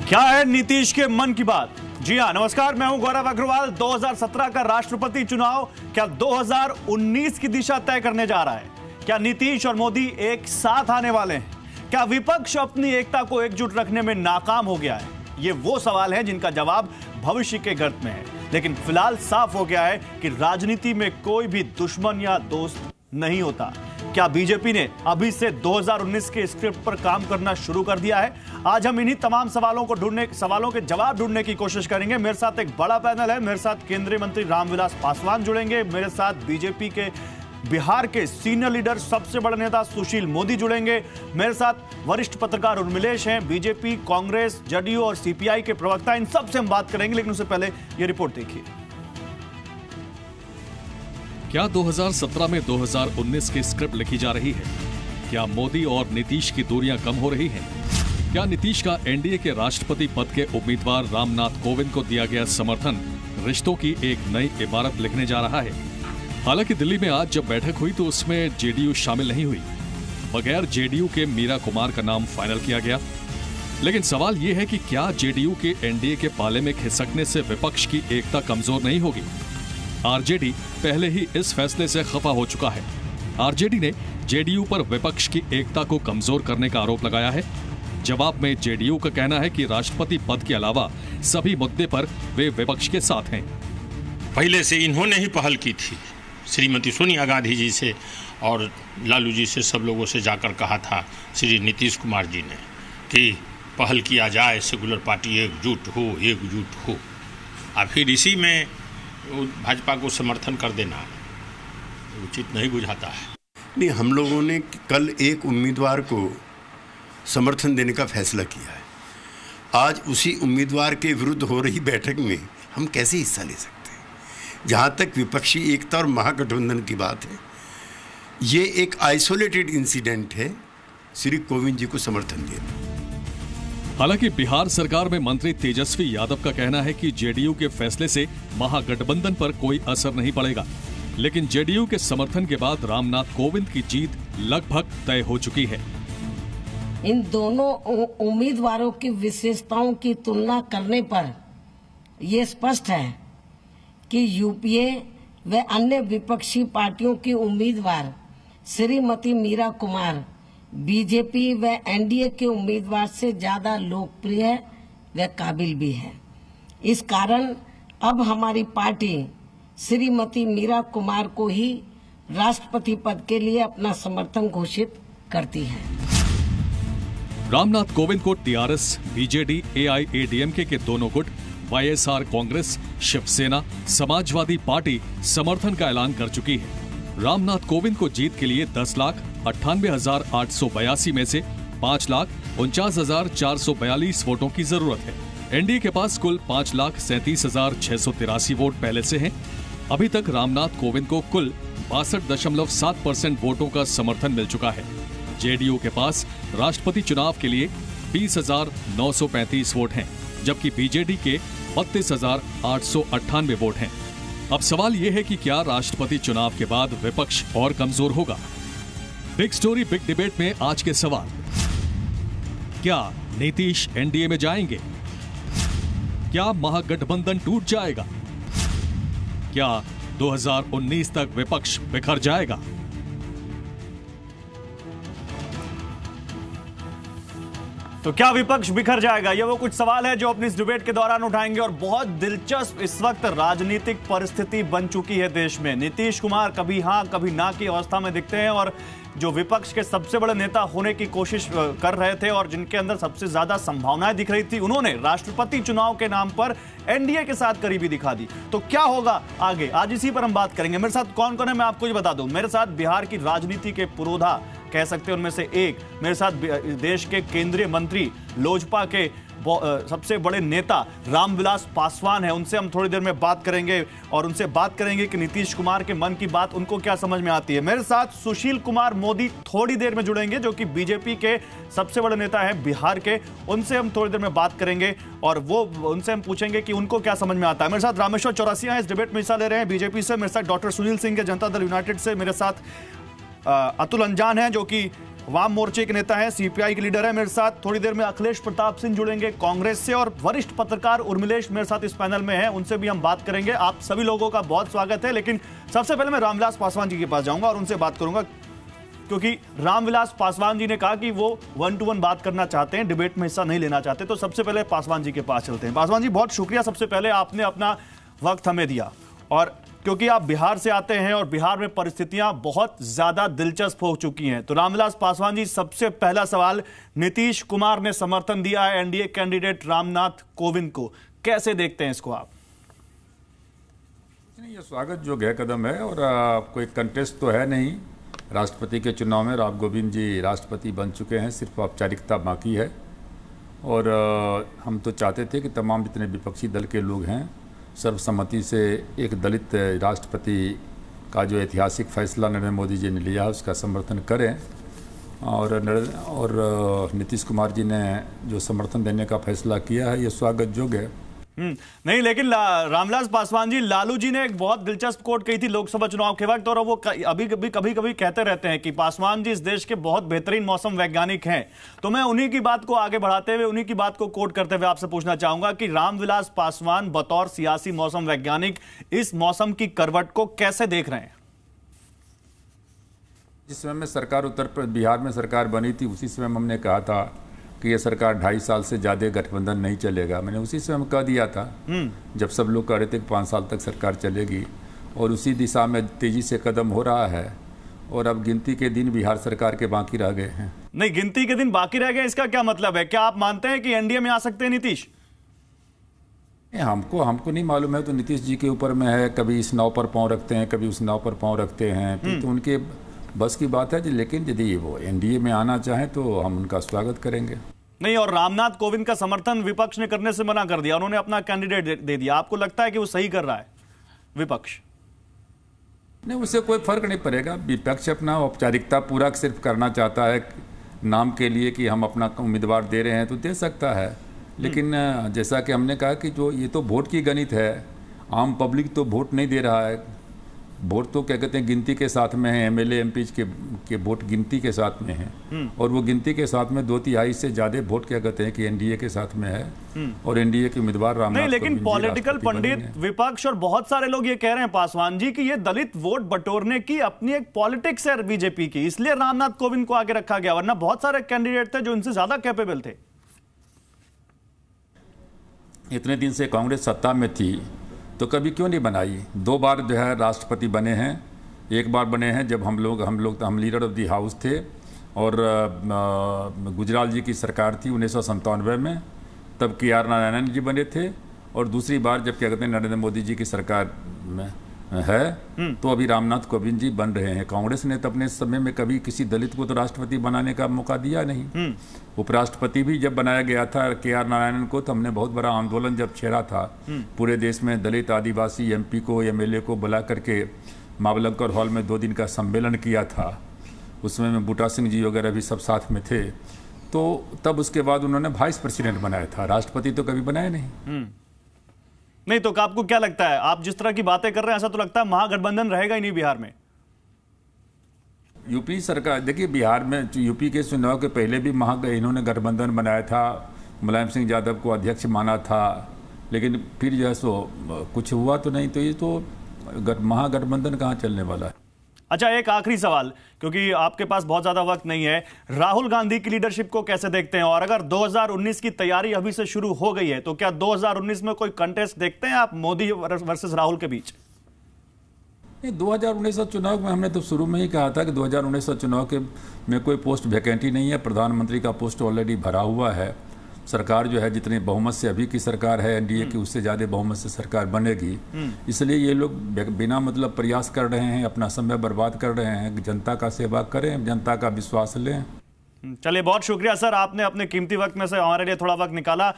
क्या है नीतीश के मन की बात? जी हां, नमस्कार, मैं हूं गौरव अग्रवाल। 2017 का राष्ट्रपति चुनाव क्या 2019 की दिशा तय करने जा रहा है? क्या नीतीश और मोदी एक साथ आने वाले हैं? क्या विपक्ष अपनी एकता को एकजुट रखने में नाकाम हो गया है? ये वो सवाल हैं जिनका जवाब भविष्य के गर्त में है। लेकिन फिलहाल साफ हो गया है कि राजनीति में कोई भी दुश्मन या दोस्त नहीं होता। क्या बीजेपी ने अभी से 2019 के स्क्रिप्ट पर काम करना शुरू कर दिया है? आज हम इन्हीं तमाम सवालों के जवाब ढूंढने की कोशिश करेंगे। मेरे साथ एक बड़ा पैनल है। मेरे साथ केंद्रीय मंत्री रामविलास पासवान जुड़ेंगे। मेरे साथ बीजेपी के बिहार के सीनियर लीडर, सबसे बड़े नेता सुशील मोदी जुड़ेंगे। मेरे साथ वरिष्ठ पत्रकार उर्मिलेश हैं। बीजेपी, कांग्रेस, जदयू और सीपीआई के प्रवक्ता, इन सबसे हम बात करेंगे। लेकिन उससे पहले ये रिपोर्ट देखिए। क्या 2017 में 2019 की स्क्रिप्ट लिखी जा रही है? क्या मोदी और नीतीश की दूरियां कम हो रही हैं? क्या नीतीश का एनडीए के राष्ट्रपति पद के उम्मीदवार रामनाथ कोविंद को दिया गया समर्थन रिश्तों की एक नई इबारत लिखने जा रहा है? हालांकि दिल्ली में आज जब बैठक हुई तो उसमें जेडीयू शामिल नहीं हुई। बगैर जेडीयू के मीरा कुमार का नाम फाइनल किया गया। लेकिन सवाल यह है कि क्या जेडीयू के एनडीए के पाले में खिसकने से विपक्ष की एकता कमजोर नहीं होगी? आरजेडी पहले ही इस फैसले से खफा हो चुका है। आरजेडी ने जेडीयू पर विपक्ष की एकता को कमजोर करने का आरोप लगाया है। जवाब में जेडीयू का कहना है कि राष्ट्रपति पद के अलावा सभी मुद्दे पर वे विपक्ष के साथ हैं। पहले से इन्होंने ही पहल की थी, श्रीमती सोनिया गांधी जी से और लालू जी से, सब लोगों से जाकर कहा था श्री नीतीश कुमार जी ने कि पहल किया जाए, सेकुलर पार्टी एकजुट हो। और फिर इसी में भाजपा को समर्थन कर देना उचित नहीं बुझाता है। नहीं, हम लोगों ने कल एक उम्मीदवार को समर्थन देने का फैसला किया है। आज उसी उम्मीदवार के विरुद्ध हो रही बैठक में हम कैसे हिस्सा ले सकते हैं? जहाँ तक विपक्षी एकता और महागठबंधन की बात है, ये एक आइसोलेटेड इंसिडेंट है श्री कोविंद जी को समर्थन देना। हालांकि बिहार सरकार में मंत्री तेजस्वी यादव का कहना है कि जेडीयू के फैसले से महागठबंधन पर कोई असर नहीं पड़ेगा। लेकिन जेडीयू के समर्थन के बाद रामनाथ कोविंद की जीत लगभग तय हो चुकी है। इन दोनों उम्मीदवारों की विशेषताओं की तुलना करने पर यह स्पष्ट है कि यूपीए व अन्य विपक्षी पार्टियों की उम्मीदवार श्रीमती मीरा कुमार बीजेपी व एनडीए के उम्मीदवार से ज्यादा लोकप्रिय व काबिल भी है। इस कारण अब हमारी पार्टी श्रीमती मीरा कुमार को ही राष्ट्रपति पद के लिए अपना समर्थन घोषित करती है। रामनाथ कोविंद को टीआरएस, बीजेडी, एआईएडीएमके के दोनों गुट, वाईएसआर कांग्रेस, शिवसेना, समाजवादी पार्टी समर्थन का ऐलान कर चुकी है। रामनाथ कोविंद को जीत के लिए 10,98,882 में से 5,49,442 वोटों की जरूरत है। एनडीए के पास कुल 5,37,683 वोट पहले से हैं। अभी तक रामनाथ कोविंद को कुल 62.7% वोटों का समर्थन मिल चुका है। जेडीयू के पास राष्ट्रपति चुनाव के लिए 20,935 वोट हैं, जबकि बीजेडी के 32,898 वोट हैं। अब सवाल यह है कि क्या राष्ट्रपति चुनाव के बाद विपक्ष और कमजोर होगा? बिग स्टोरी बिग डिबेट में आज के सवाल: क्या नीतीश एनडीए में जाएंगे? क्या महागठबंधन टूट जाएगा? क्या 2019 तक विपक्ष बिखर जाएगा? तो क्या विपक्ष बिखर जाएगा? ये वो कुछ सवाल है जो अपनी इस डिबेट के दौरान उठाएंगे। और बहुत दिलचस्प इस वक्त राजनीतिक परिस्थिति बन चुकी है देश में। नीतीश कुमार कभी हां कभी ना की अवस्था में दिखते हैं, और जो विपक्ष के सबसे बड़े नेता होने की कोशिश कर रहे थे और जिनके अंदर सबसे ज्यादा संभावनाएं दिख रही थी, उन्होंने राष्ट्रपति चुनाव के नाम पर एनडीए के साथ करीबी दिखा दी। तो क्या होगा आगे, आज इसी पर हम बात करेंगे। मेरे साथ कौन कौन है मैं आपको ये बता दूं। मेरे साथ बिहार की राजनीति के पुरोधा कह सकते हैं उनमें से एक, मेरे साथ देश के केंद्रीय मंत्री, लोजपा के सबसे बड़े नेता रामविलास पासवान है। उनसे हम थोड़ी देर में बात करेंगे और उनसे बात करेंगे कि नीतीश कुमार के मन की बात उनको क्या समझ में आती है। मेरे साथ सुशील कुमार मोदी थोड़ी देर में जुड़ेंगे, जो कि बीजेपी के सबसे बड़े नेता हैं बिहार के। उनसे हम थोड़ी देर में बात करेंगे और उनसे हम पूछेंगे कि उनको क्या समझ में आता है। मेरे साथ रामेश्वर चौरसिया इस डिबेट में हिस्सा ले रहे हैं बीजेपी से। मेरे साथ डॉक्टर सुनील सिंह के जनता दल यूनाइटेड से। मेरे साथ अतुल अंजान हैं, जो कि वाम मोर्चे के नेता हैं, सीपीआई के लीडर है। मेरे साथ थोड़ी देर में अखिलेश प्रताप सिंह जुड़ेंगे कांग्रेस से, और वरिष्ठ पत्रकार उर्मिलेश मेरे साथ इस पैनल में हैं, उनसे भी हम बात करेंगे। आप सभी लोगों का बहुत स्वागत है। लेकिन सबसे पहले मैं रामविलास पासवान जी के पास जाऊंगा और उनसे बात करूंगा, क्योंकि रामविलास पासवान जी ने कहा कि वो 1-to-1 बात करना चाहते हैं, डिबेट में हिस्सा नहीं लेना चाहते। तो सबसे पहले पासवान जी के पास चलते हैं। पासवान जी, बहुत शुक्रिया सबसे पहले, आपने अपना वक्त हमें दिया, और क्योंकि आप बिहार से आते हैं और बिहार में परिस्थितियां बहुत ज्यादा दिलचस्प हो चुकी हैं। तो रामविलास पासवान जी, सबसे पहला सवाल, नीतीश कुमार ने समर्थन दिया है एनडीए कैंडिडेट रामनाथ कोविंद को, कैसे देखते हैं इसको आप? ये स्वागत योग्य है कदम है, और कोई कंटेस्ट तो है नहीं। राष्ट्रपति के चुनाव में राम गोविंद जी राष्ट्रपति बन चुके हैं, सिर्फ औपचारिकता बाकी है। और हम तो चाहते थे कि तमाम जितने विपक्षी दल के लोग हैं सर्वसम्मति से एक दलित राष्ट्रपति का जो ऐतिहासिक फैसला नरेंद्र मोदी जी ने लिया है उसका समर्थन करें, और नीतीश कुमार जी ने जो समर्थन देने का फैसला किया है ये स्वागत योग्य है। नहीं, लेकिन रामविलास पासवान जी, लालू जी ने एक बहुत दिलचस्प कोट कही थी लोकसभा चुनाव के वक्त, और वो अभी कभी कभी कहते रहते हैं कि पासवान जी इस देश के बहुत बेहतरीन मौसम वैज्ञानिक हैं। तो मैं उन्हीं की बात को आगे बढ़ाते हुए, उन्हीं की बात को कोट करते हुए आपसे पूछना चाहूंगा कि रामविलास पासवान बतौर सियासी मौसम वैज्ञानिक इस मौसम की करवट को कैसे देख रहे हैं? जिस समय में सरकार बिहार में सरकार बनी थी, उसी समय हमने कहा था कि ये सरकार 2.5 साल से ज़्यादा गठबंधन नहीं चलेगा। मैंने उसी समय कह दिया था, जब सब लोग कह रहे थे कि 5 साल तक सरकार चलेगी, और उसी दिशा में तेजी से कदम हो रहा है। और अब गिनती के दिन बिहार सरकार के बाकी रह गए हैं। नहीं, गिनती के दिन बाकी रह गए, इसका क्या मतलब है? क्या आप मानते हैं कि एनडीए में आ सकते हैं नीतीश? हमको नहीं मालूम है, तो नीतीश जी के ऊपर में है। कभी इस नाव पर पाँव रखते हैं, कभी उस नाव पर पाँव रखते हैं, तो उनके बस की बात है। लेकिन यदि वो एनडीए में आना चाहें तो हम उनका स्वागत करेंगे। नहीं, और रामनाथ कोविंद का समर्थन विपक्ष ने करने से मना कर दिया, उन्होंने अपना कैंडिडेट दे दिया। आपको लगता है कि वो सही कर रहा है विपक्ष? नहीं, उससे कोई फर्क नहीं पड़ेगा। विपक्ष अपना औपचारिकता पूरा सिर्फ करना चाहता है नाम के लिए कि हम अपना उम्मीदवार दे रहे हैं, तो दे सकता है। लेकिन जैसा कि हमने कहा कि जो ये तो वोट की गणित है, आम पब्लिक तो वोट नहीं दे रहा है। वोट तो क्या कहते हैं गिनती के साथ में है, एमएलए एमपी के वोट गिनती के साथ में है, और वो गिनती के साथ में 2/3 से ज़्यादा वोट क्या कहते हैं कि एनडीए के साथ में है, और एनडीए के उम्मीदवार रामनाथ नहीं, लेकिन पॉलिटिकल पंडित, विपक्ष और बहुत सारे लोग ये कह रहे हैं पासवान जी कि ये दलित वोट बटोरने की अपनी एक पॉलिटिक्स है बीजेपी की, इसलिए रामनाथ कोविंद को आगे रखा गया, वरना बहुत सारे कैंडिडेट थे जो इनसे ज्यादा कैपेबल थे। इतने दिन से कांग्रेस सत्ता में थी तो कभी क्यों नहीं बनाई? 2 बार जो है राष्ट्रपति बने हैं। एक बार बने हैं जब हम लीडर ऑफ द हाउस थे, और गुजराल जी की सरकार थी 1997 में, तब KR नारायणन जी बने थे। और दूसरी बार जब क्या कहते हैं नरेंद्र मोदी जी की सरकार में है, तो अभी रामनाथ कोविंद जी बन रहे हैं। कांग्रेस ने तो अपने समय में कभी किसी दलित को तो राष्ट्रपति बनाने का मौका दिया नहीं। उपराष्ट्रपति भी जब बनाया गया था KR नारायणन को, तो हमने बहुत बड़ा आंदोलन जब छेड़ा था, पूरे देश में दलित आदिवासी MP को MLA को बुला करके मावलंकर हॉल में 2 दिन का सम्मेलन किया था। उसमें में बूटा सिंह जी वगैरह भी सब साथ में थे। तो तब उसके बाद उन्होंने वाइस प्रेसिडेंट बनाया था, राष्ट्रपति तो कभी बनाया नहीं। नहीं, तो आपको क्या लगता है, आप जिस तरह की बातें कर रहे हैं, ऐसा तो लगता है महागठबंधन रहेगा ही नहीं बिहार में? यूपी सरकार, देखिए बिहार में यूपी के चुनाव के पहले भी इन्होंने गठबंधन बनाया था, मुलायम सिंह यादव को अध्यक्ष माना था, लेकिन फिर जो है सो कुछ हुआ तो नहीं। तो ये तो महागठबंधन कहाँ चलने वाला है? अच्छा, एक आखिरी सवाल, क्योंकि आपके पास बहुत ज्यादा वक्त नहीं है, राहुल गांधी की लीडरशिप को कैसे देखते हैं? और अगर 2019 की तैयारी अभी से शुरू हो गई है, तो क्या 2019 में कोई कंटेस्ट देखते हैं आप मोदी वर्सेस राहुल के बीच? 2019 चुनाव में हमने तो शुरू में ही कहा था कि 2019 चुनाव के में कोई पोस्ट वैकेंटी नहीं है। प्रधानमंत्री का पोस्ट ऑलरेडी भरा हुआ है। सरकार जो है जितने बहुमत से अभी की सरकार है एनडीए की, उससे ज़्यादा बहुमत से सरकार बनेगी। इसलिए ये लोग बिना मतलब प्रयास कर रहे हैं, अपना समय बर्बाद कर रहे हैं। जनता का सेवा करें, जनता का विश्वास लें। चलिए, बहुत शुक्रिया सर, आपने अपने कीमती वक्त में से हमारे लिए थोड़ा वक्त निकाला।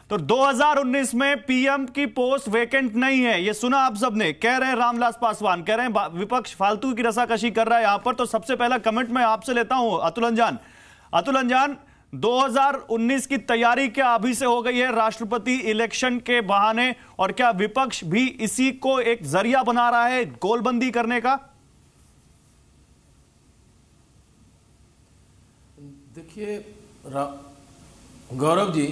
तो 2019 में पीएम की पोस्ट वेकेंट नहीं है, ये सुना आप सबने, कह रहे हैं रामविलास पासवान, कह रहे हैं विपक्ष फालतू की रसाकशी कर रहा है यहां पर। तो सबसे पहला कमेंट मैं आपसे लेता हूं, अतुल अंजान। अतुल अंजान, 2019 की तैयारी क्या अभी से हो गई है राष्ट्रपति इलेक्शन के बहाने, और क्या विपक्ष भी इसी को एक जरिया बना रहा है गोलबंदी करने का? देखिए गौरव जी,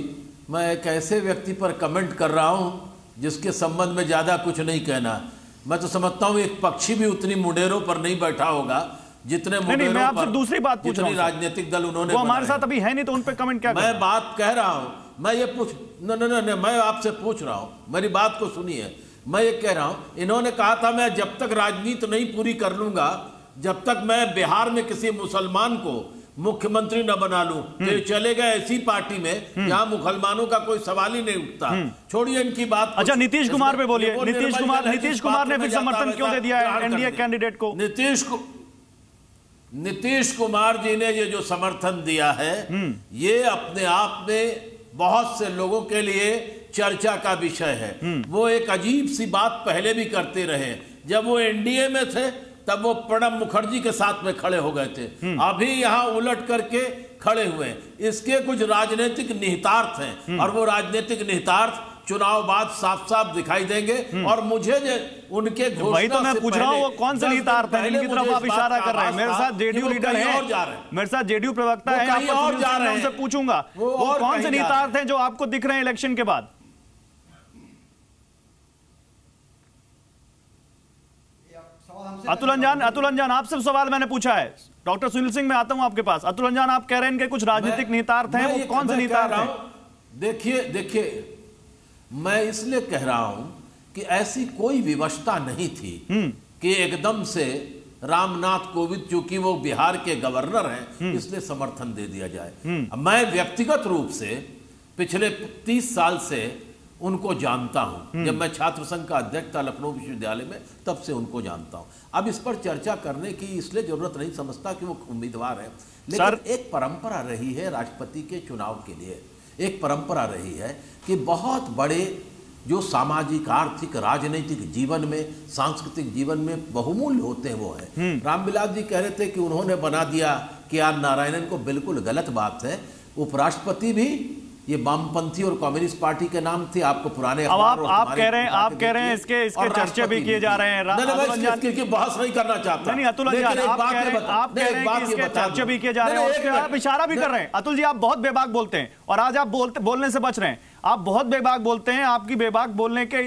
मैं एक ऐसे व्यक्ति पर कमेंट कर रहा हूं जिसके संबंध में ज्यादा कुछ नहीं कहना। मैं तो समझता हूं एक पक्षी भी उतनी मुंडेरों पर नहीं बैठा होगा जितने मुंडेरों मैं आपसे दूसरी बात पूछ रहा हूं। राजनीतिक दल उन्होंने, वो हमारे साथ अभी है नहीं तो उन पे कमेंट क्या? मैं बात कह रहा हूं, मैं ये पूछ नहीं, मैं आपसे पूछ रहा हूं, मेरी बात को सुनिए। मैं ये कह रहा हूं, इन्होंने कहा था मैं जब तक राजनीति नहीं पूरी कर लूंगा, जब तक मैं बिहार में किसी मुसलमान को मुख्यमंत्री न बना लूं, तो चले गए ऐसी पार्टी में जहां मुसलमानों का कोई सवाल ही नहीं उठता। छोड़िए इनकी बात। अच्छा, नीतीश कुमार पे बोलिए। नीतीश कुमार ने फिर समर्थन क्यों दे दिया है एनडीए कैंडिडेट को? नीतीश कुमार जी ने ये जो समर्थन दिया है, ये अपने आप में बहुत से लोगों के लिए चर्चा का विषय है। वो एक अजीब सी बात पहले भी करते रहे। जब वो एनडीए में थे तब वो प्रणब मुखर्जी के साथ में खड़े हो गए थे, अभी यहां उलट करके खड़े हुए हैं। इसके कुछ राजनीतिक निहितार्थ हैं और वो राजनीतिक निहितार्थ चुनाव बाद साफ साफ दिखाई देंगे। और मुझे उनके घोषणा वही तो मैं पूछ रहा हूँ, वो कौन से निहितार्थ हैं जिनकी तरफ आप इशारा कर रहे हैं? मेरे साथ जेडीयू लीडर है, मेरे साथ जेडीयू प्रवक्ता है, और जा रहे हैं, उनसे पूछूंगा वो कौन से निहितार्थ हैं जो आपको दिख रहे हैं इलेक्शन के बाद? अतुल अंजान, आपसे सवाल मैंने पूछा है। डॉक्टर सुनील सिंह, मैं आता हूं आपके पास। अतुल अंजान, आप कह रहे हैं इनके कुछ राजनीतिक निहितार्थ हैं, वो कौन से निहितार्थ हैं? देखिए, मैं इसलिए कह रहा हूं कि ऐसी कोई विवशता नहीं थी कि एकदम से रामनाथ कोविंद, चूंकि वो बिहार के गवर्नर हैं, इसलिए समर्थन दे दिया जाए। मैं व्यक्तिगत रूप से पिछले 30 साल से उनको जानता हूं। जब मैं छात्र संघ का अध्यक्ष था लखनऊ विश्वविद्यालय में, तब से उनको जानता हूं। अब इस पर चर्चा करने की इसलिए जरूरत नहीं समझता कि वो उम्मीदवार है, लेकिन एक परंपरा रही है राष्ट्रपति के चुनाव के लिए, एक परंपरा रही है कि बहुत बड़े जो सामाजिक, आर्थिक, राजनीतिक जीवन में, सांस्कृतिक जीवन में बहुमूल्य होते हैं वो है। रामविलास जी कह रहे थे कि उन्होंने बना दिया के आर नारायणन को, बिल्कुल गलत बात है। उपराष्ट्रपति भी ये वामपंथी और कम्युनिस्ट पार्टी के नाम थे, आपको पुराने अब आप कह रहे हैं इसके चर्चे भी किए जा रहे हैं। नहीं, बहस नहीं करना चाहता। नहीं अतुल अंजान, आप कह रहे हैं कि इसके चर्चे भी किए जा रहे हैं, उसके आप इशारा भी कर रहे हैं। अतुल जी, आप बहुत बेबाक बोलते हैं और आज आप बोलने से बच रहे हैं। आप बहुत बेबाक बोलते हैं, आपकी बेबाक बोलने के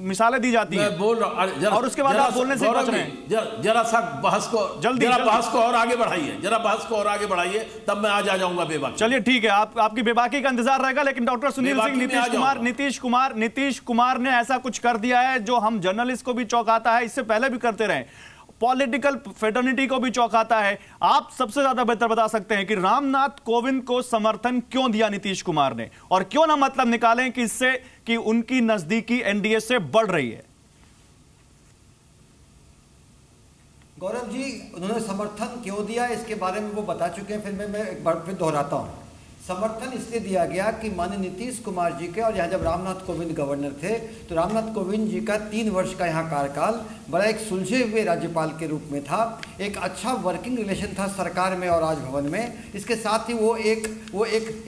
मिसालें दी जाती हैं। मैं बोल रहा हूं, और उसके बाद आप बोलने से बच रहे हैं। जरा सा बहस को बहस को और आगे बढ़ाइए, जरा बहस को और आगे बढ़ाइए, तब मैं आज आ जाऊंगा बेबाक। चलिए ठीक है, आपकी बेबाकी का इंतजार रहेगा। लेकिन डॉक्टर सुनील सिंह, नीतीश कुमार ने ऐसा कुछ कर दिया है जो हम जर्नलिस्ट को भी चौंकाता है, इससे पहले भी करते रहे, पॉलिटिकल फेटर्निटी को भी चौंकाता है। आप सबसे ज्यादा बेहतर बता सकते हैं कि रामनाथ कोविंद को समर्थन क्यों दिया नीतीश कुमार ने, और क्यों ना मतलब निकालें कि इससे कि उनकी नजदीकी एनडीए से बढ़ रही है। गौरव जी, उन्होंने समर्थन क्यों दिया इसके बारे में वो बता चुके हैं, फिर मैं एक बार फिर दोहराता हूं। समर्थन इसलिए दिया गया कि माननीय नीतीश कुमार जी के, और यहाँ जब रामनाथ कोविंद गवर्नर थे तो रामनाथ कोविंद जी का 3 वर्ष का यहाँ कार्यकाल बड़ा एक सुलझे हुए राज्यपाल के रूप में था। एक अच्छा वर्किंग रिलेशन था सरकार में और राजभवन में। इसके साथ ही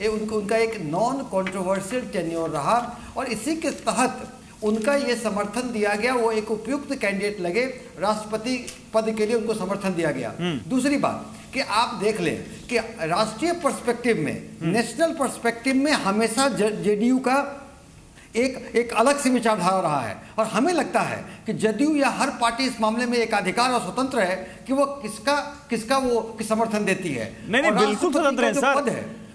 उनका एक नॉन कॉन्ट्रोवर्शियल टेन्योर रहा, और इसी के तहत उनका ये समर्थन दिया गया। वो एक उपयुक्त कैंडिडेट लगे, राष्ट्रपति पद के लिए उनको समर्थन दिया गया। दूसरी बात कि आप देख लें कि राष्ट्रीय पर्सपेक्टिव में, नेशनल पर्सपेक्टिव में हमेशा जेडीयू का एक अलग से विचारधारा रहा है, और हमें लगता है कि जदयू या हर पार्टी इस मामले में एक अधिकार और स्वतंत्र है कि वो किसका वो समर्थन देती है। नहीं, बिल्कुल स्वतंत्र है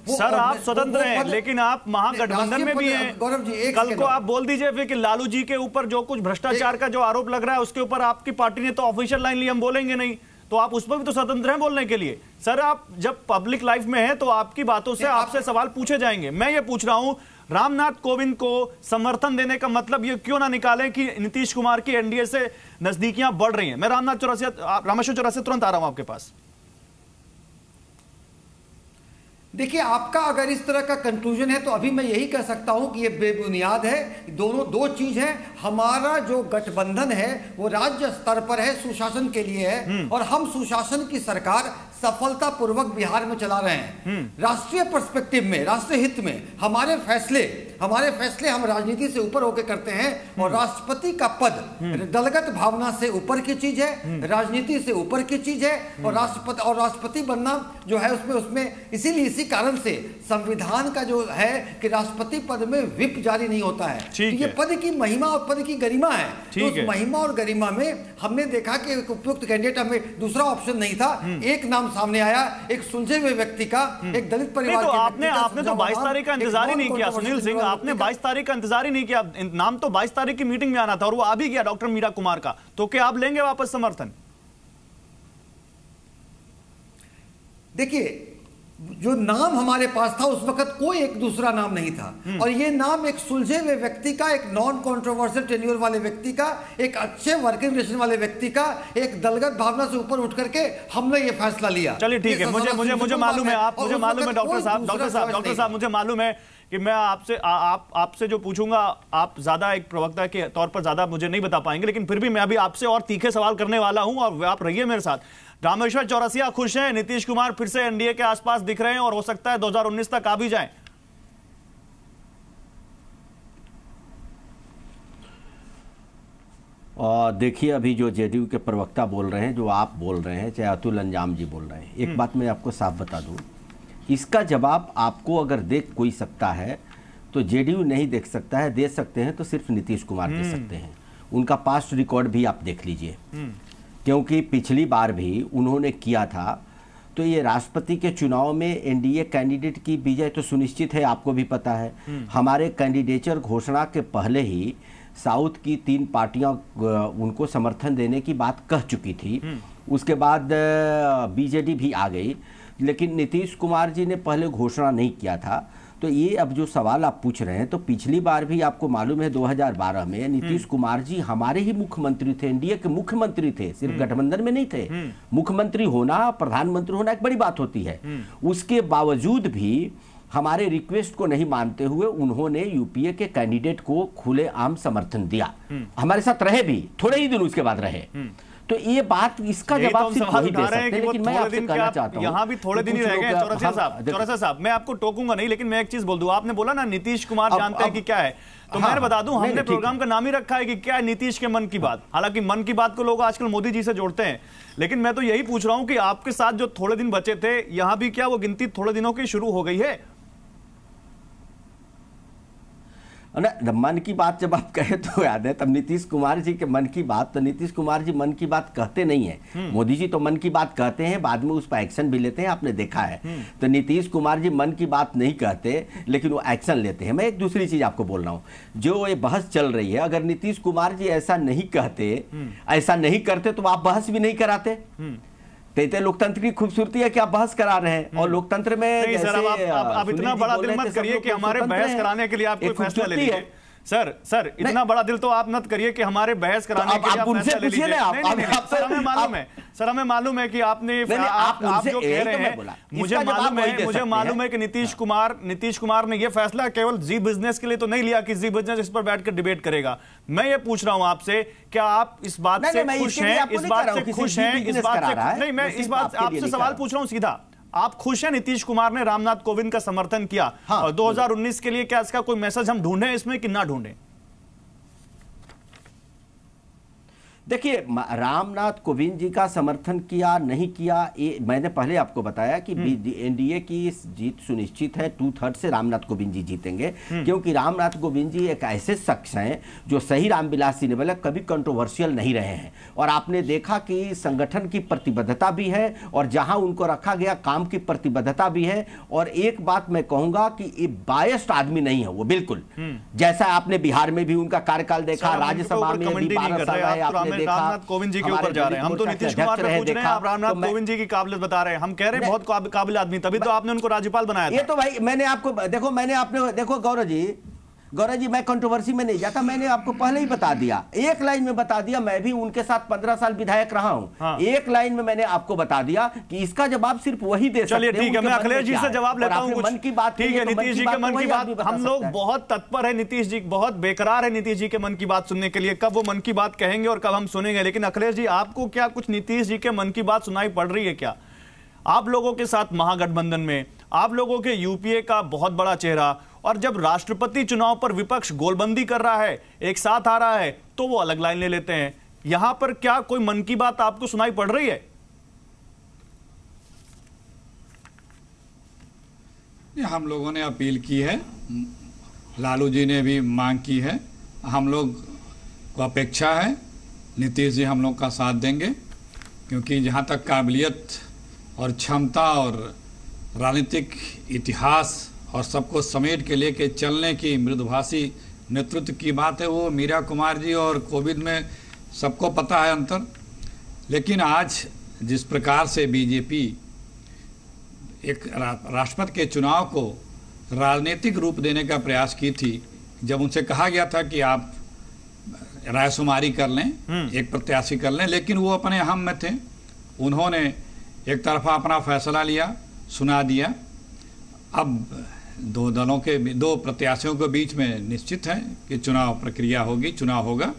सर, आप स्वतंत्र हैं, लेकिन आप महागठबंधन में भी हैं। गौरव जी, कल को आप बोल दीजिए फिर कि लालू जी के ऊपर जो कुछ भ्रष्टाचार का जो आरोप लग रहा है उसके ऊपर आपकी पार्टी ने तो ऑफिशियल लाइन ली, हम बोलेंगे नहीं, तो आप उस पर भी तो स्वतंत्र हैं बोलने के लिए। सर, आप जब पब्लिक लाइफ में हैं तो आपकी बातों से आपसे सवाल पूछे जाएंगे। मैं ये पूछ रहा हूं, रामनाथ कोविंद को समर्थन देने का मतलब ये क्यों ना निकालें कि नीतीश कुमार की एनडीए से नजदीकियां बढ़ रही हैं। मैं रामेश्वर चौरसिया तुरंत आ रहा हूं आपके पास। देखिए, आपका अगर इस तरह का कंक्लूजन है तो अभी मैं यही कह सकता हूं कि ये बेबुनियाद है। दो चीज है, हमारा जो गठबंधन है वो राज्य स्तर पर है, सुशासन के लिए है, और हम सुशासन की सरकार सफलतापूर्वक बिहार में चला रहे हैं। राष्ट्रीय पर्सपेक्टिव में, राष्ट्रीय हित में हमारे फैसले हमारे फैसले हम राजनीति से ऊपर होकर करते हैं और राष्ट्रपति का पद दलगत भावना से ऊपर की चीज है, राजनीति से ऊपर की चीज है। और राष्ट्रपति बनना जो है उसमें इसीलिए इसी कारण से संविधान का जो है कि राष्ट्रपति पद में व्हिप जारी नहीं होता है। तो ये पद की महिमा और पद की गरिमा है। तो उस महिमा और गरिमा में हमने देखा कि एक उपयुक्त कैंडिडेट, हमें दूसरा ऑप्शन नहीं था। एक नाम सामने आया, एक सुलझे हुए व्यक्ति का, एक दलित परिवार तो आपने तो 22 तारीख का इंतजार ही नहीं किया सुनील सिंह, आपने 22 तारीख का इंतजार ही नहीं किया। नाम तो 22 तारीख की मीटिंग में आना था और वो आ भी गया डॉक्टर मीरा कुमार का। तो क्या आप लेंगे वापस समर्थन? देखिए, जो नाम हमारे पास था उस वक्त कोई एक दूसरा नाम नहीं था और ये नाम एक सुलझे हुए व्यक्ति का, एक नॉन कंट्रोवर्शियल टेन्योर वाले व्यक्ति का, एक अच्छे वर्किंग रिलेशन वाले व्यक्ति का, एक दलगत भावना से ऊपर उठ करके हमने ये फैसला लिया। चलिए ठीक है, मुझे मालूम है, मुझे मालूम है डॉक्टर साहब मुझे मालूम है कि मैं आपसे जो पूछूंगा आप ज्यादा एक प्रवक्ता के तौर पर ज्यादा मुझे नहीं बता पाएंगे, लेकिन फिर भी मैं अभी आपसे और तीखे सवाल करने वाला हूं और आप रहिए मेरे साथ। रामेश्वर चौरसिया खुश हैं, नीतीश कुमार फिर से एनडीए के आसपास दिख रहे हैं और हो सकता है 2019 तक आ भी जाएं। और देखिए, अभी जो जेडीयू के प्रवक्ता बोल रहे हैं, जो आप बोल रहे हैं, चाहे अतुल अंजाम जी बोल रहे हैं, एक बात मैं आपको साफ बता दूं, इसका जवाब आपको अगर देख कोई सकता है तो जेडीयू नहीं देख सकता है। दे सकते हैं तो सिर्फ नीतीश कुमार दे सकते हैं। उनका पास्ट रिकॉर्ड भी आप देख लीजिए, क्योंकि पिछली बार भी उन्होंने किया था। तो ये राष्ट्रपति के चुनाव में एनडीए कैंडिडेट की विजय तो सुनिश्चित है, आपको भी पता है। हमारे कैंडिडेचर घोषणा के पहले ही साउथ की 3 पार्टियां उनको समर्थन देने की बात कह चुकी थी। उसके बाद बीजेडी भी आ गई, लेकिन नीतीश कुमार जी ने पहले घोषणा नहीं किया था। तो ये अब जो सवाल आप पूछ रहे हैं, तो पिछली बार भी आपको मालूम है 2012 में नीतीश कुमार जी हमारे ही मुख्यमंत्री थे, एनडीए के मुख्यमंत्री थे, सिर्फ गठबंधन में नहीं थे। मुख्यमंत्री होना, प्रधानमंत्री होना एक बड़ी बात होती है। उसके बावजूद भी हमारे रिक्वेस्ट को नहीं मानते हुए उन्होंने यूपीए के कैंडिडेट को खुलेआम समर्थन दिया। हमारे साथ रहे भी, थोड़े ही दिन उसके बाद रहे। तो ये बात, इसका जवाब सिर्फ वही दे सकते हैं। लेकिन मैं आपसे कहना चाहता हूं, यहाँ भी थोड़े दिन ही रह गए। चौरसिया साहब, मैं आपको टोकूंगा नहीं, लेकिन मैं एक चीज बोल दूं। आपने बोला ना नीतीश कुमार जानते हैं कि क्या है, तो मैं बता दूं, हमने प्रोग्राम का नाम ही रखा है कि क्या है नीतीश के मन की बात। हालांकि मन की बात को लोग आजकल मोदी जी से जोड़ते हैं, लेकिन मैं तो यही पूछ रहा हूं कि आपके साथ जो थोड़े दिन बचे थे, यहां भी क्या वो गिनती थोड़े दिनों की शुरू हो गई है? ना, मन की बात जब आप कहे तो याद है तब नीतीश कुमार जी के मन की बात, तो नीतीश कुमार जी मन की बात कहते नहीं है। मोदी जी तो मन की बात कहते हैं, बाद में उस पर एक्शन भी लेते हैं, आपने देखा है। तो नीतीश कुमार जी मन की बात नहीं कहते, लेकिन वो एक्शन लेते हैं। मैं एक दूसरी चीज आपको बोल रहा हूँ, जो ये बहस चल रही है, अगर नीतीश कुमार जी ऐसा नहीं कहते, ऐसा नहीं करते, तो आप बहस भी नहीं कराते। तो लोकतंत्र की खूबसूरती है कि आप बहस करा रहे हैं, और लोकतंत्र में नहीं सर, आप इतना बड़ा दिल मत करिए कि हमारे बहस कराने के लिए आप कोई फैसला ले लीजिए। सर इतना बड़ा दिल तो आप मत करिए कि हमारे बहस कराने के लिए आप फैसला ले लीजिए। सर हमें मालूम है कि आपने आप जो कह रहे हैं, मुझे मालूम है कि नीतीश कुमार ने यह फैसला केवल जी बिजनेस के लिए तो नहीं लिया कि जी बिजनेस इस पर बैठकर डिबेट करेगा। मैं ये पूछ रहा हूं आपसे, क्या आप इस बात से खुश हैं? इस बात से खुश हैं? इस बात से नहीं, मैं इस बात आपसे सवाल पूछ रहा हूं सीधा। आप खुश हैं नीतीश कुमार ने रामनाथ कोविंद का समर्थन किया? और 2019 के लिए क्या इसका कोई मैसेज हम ढूंढें इसमें कि ना ढूंढें? देखिए, रामनाथ कोविंद जी का समर्थन किया नहीं किया, ये मैंने पहले आपको बताया कि एनडीए की जीत सुनिश्चित है। 2/3 से रामनाथ कोविंद जी जीतेंगे, क्योंकि रामनाथ कोविंद जी एक ऐसे शख्स हैं जो सही रामविलास सिनेवल कभी कंट्रोवर्शियल नहीं रहे हैं। और आपने देखा कि संगठन की प्रतिबद्धता भी है, और जहां उनको रखा गया काम की प्रतिबद्धता भी है। और एक बात मैं कहूंगा कि ये बायस्ड आदमी नहीं है वो, बिल्कुल। जैसा आपने बिहार में भी उनका कार्यकाल देखा, राज्यसभा में भी 12 साल है, आपने रामनाथ कोविंद जी के ऊपर जा रहे हैं। हम तो नीतीश कुमार पे पूछ रहे हैं, आप रामनाथ कोविंद जी की काबिलियत बता रहे हैं। हम कह रहे हैं बहुत काबिल आदमी, तभी तो आपने उनको राज्यपाल बनाया था। ये तो भाई मैंने आपको देखो गौरव जी, मैं कंट्रोवर्सी में नहीं जाता, मैंने आपको पहले ही बता दिया, एक लाइन में बता दिया। मैं भी उनके साथ 15 साल विधायक रहा हूं। एक लाइन में मैंने आपको बता दिया कि इसका जवाब सिर्फ वही दे सकते हैं। चलिए ठीक है, मैं अखिलेश जी से जवाब लेता हूं। मन की बात ठीक है, नीतीश जी के मन की बात हम लोग बहुत तत्पर है, नीतीश जी बहुत बेकरार है नीतीश जी के मन की बात सुनने के लिए। कब वो मन की बात कहेंगे और कब हम सुनेंगे। लेकिन अखिलेश जी, आपको क्या कुछ नीतीश जी के मन की बात सुनाई पड़ रही है क्या? आप लोगों के साथ महागठबंधन में, आप लोगों के यूपीए का बहुत बड़ा चेहरा, और जब राष्ट्रपति चुनाव पर विपक्ष गोलबंदी कर रहा है, एक साथ आ रहा है, तो वो अलग लाइन ले लेते हैं। यहां पर क्या कोई मन की बात आपको सुनाई पड़ रही है? हम लोगों ने अपील की है, लालू जी ने भी मांग की है। हम लोग को अपेक्षा है नीतीश जी हम लोग का साथ देंगे, क्योंकि जहाँ तक काबिलियत और क्षमता और राजनीतिक इतिहास और सबको समेट के लेके चलने की मृदुभाषी नेतृत्व की बात है, वो मीरा कुमार जी और कोविंद में सबको पता है अंतर। लेकिन आज जिस प्रकार से बीजेपी एक राष्ट्रपति के चुनाव को राजनीतिक रूप देने का प्रयास की थी, जब उनसे कहा गया था कि आप रायशुमारी कर लें, एक प्रत्याशी कर लें, लेकिन वो अपने अहम में थे। उन्होंने एक तरफा अपना फैसला लिया, सुना दिया। अब दो प्रत्याशियों के बीच में निश्चित है कि चुनाव प्रक्रिया होगी, चुनाव होगा,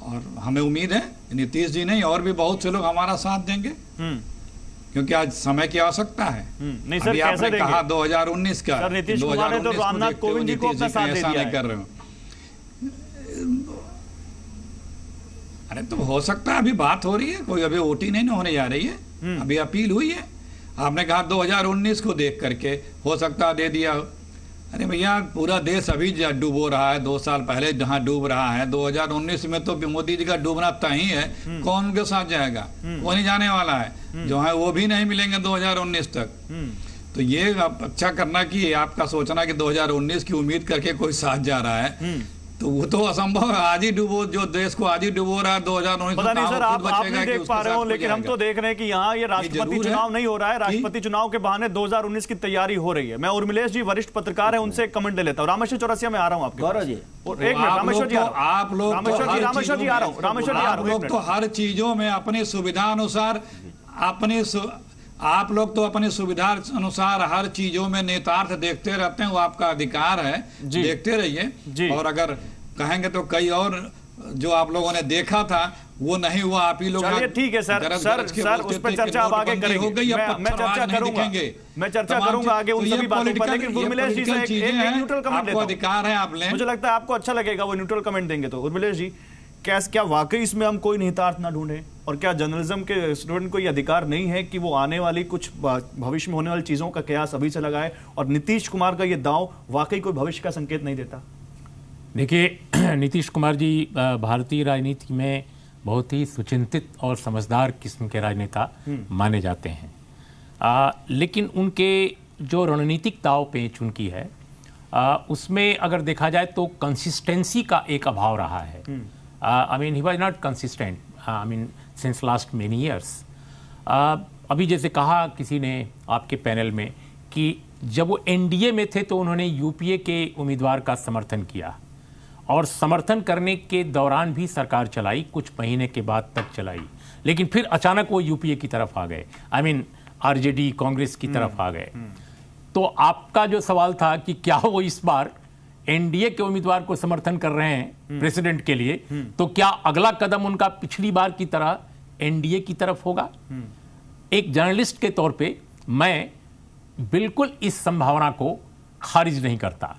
और हमें उम्मीद है नीतीश जी नहीं और भी बहुत से लोग हमारा साथ देंगे, क्योंकि आज समय की आवश्यकता है। नहीं सर, अभी आपने कहा 2019 का, सर नीतीश कुमार ने तो रामनाथ कोविंद जी को अपना साथ दे दिया है। कर रहे हो। अरे तो हो सकता है, अभी बात हो रही है, कोई अभी वोटिंग नहीं होने जा रही है, अभी अपील हुई है। आपने कहा 2019 को देख करके हो सकता है दे दिया हो। अरे भैया, पूरा देश अभी डूबो रहा है, 2 साल पहले जहां डूब रहा है, 2019 में तो मोदी जी का डूबना तय ही है। कौन उनके साथ जाएगा? वो नहीं जाने वाला है, जो है वो भी नहीं मिलेंगे 2019 तक। तो ये अच्छा करना कि आपका सोचना कि 2019 की उम्मीद करके कोई साथ जा रहा है, तो वो तो असंभव है। आज ही डूबो, जो देश को आज ही डूबो रहा है 2019। पता नहीं सर, आप नहीं देख पा रहे हो, लेकिन हम तो देख रहे हैं कि यहाँ ये राष्ट्रपति चुनाव नहीं हो रहा है, राष्ट्रपति चुनाव के बहाने 2019 की तैयारी हो रही है। मैं उर्मिलेश जी वरिष्ठ पत्रकार है, उनसे कमेंट ले लेता हूँ। रामेश्वर चौरसिया में आ रहा हूँ आपके गौरव जी, एक मिनट। रामेश्वर जी आप लोग रामेश्वर जी आ रहा हूँ। रामेश्वर जी आ रहा हूँ। तो हर चीजों में अपनी सुविधा अनुसार आप लोग तो अपनी सुविधा अनुसार हर चीजों में नेतार्थ देखते रहते हैं, वो आपका अधिकार है, देखते रहिए। और अगर कहेंगे तो कई और जो आप लोगों ने देखा था वो नहीं हुआ, आप ही लोग। ठीक है सर, उस पर चर्चा अब आगे करेंगे। मैं चर्चा करूंगा आगे उन सभी बातों पर, लेकिन उर्मिलेश जी से एक न्यूट्रल कमेंट लेता हूं। अधिकार है, आप लें। मुझे लगता है आपको अच्छा लगेगा वो न्यूट्रल कमेंट देंगे। तो उर्मिलेश जी, क्या वाकई इसमें हम कोई निहितार्थ ना ढूंढें, और क्या जर्नलिज्म के स्टूडेंट को ये अधिकार नहीं है कि वो आने वाली कुछ भविष्य में होने वाली चीजों का कयास अभी से लगाए, और नीतीश कुमार का ये दांव वाकई कोई भविष्य का संकेत नहीं देता? देखिए, नीतीश कुमार जी भारतीय राजनीति में बहुत ही सुचिंतित और समझदार किस्म के राजनेता माने जाते हैं, लेकिन उनके जो रणनीतिक दाव पेच उनकी है, उसमें अगर देखा जाए तो कंसिस्टेंसी का एक अभाव रहा है। I mean, he was not consistent. I mean, since last many years. अभी जैसे कहा किसी ने आपके पैनल में कि जब वो एनडीए में थे तो उन्होंने यूपीए के उम्मीदवार का समर्थन किया, और समर्थन करने के दौरान भी सरकार चलाई, कुछ महीने के बाद तक चलाई, लेकिन फिर अचानक वो यूपीए की तरफ आ गए। I mean, आरजेडी कांग्रेस की तरफ आ गए। तो आपका जो सवाल था कि क्या वो इस बार एनडीए के उम्मीदवार को समर्थन कर रहे हैं प्रेसिडेंट के लिए, तो क्या अगला कदम उनका पिछली बार की तरह एनडीए की तरफ होगा? एक जर्नलिस्ट के तौर पे मैं बिल्कुल इस संभावना को खारिज नहीं करता।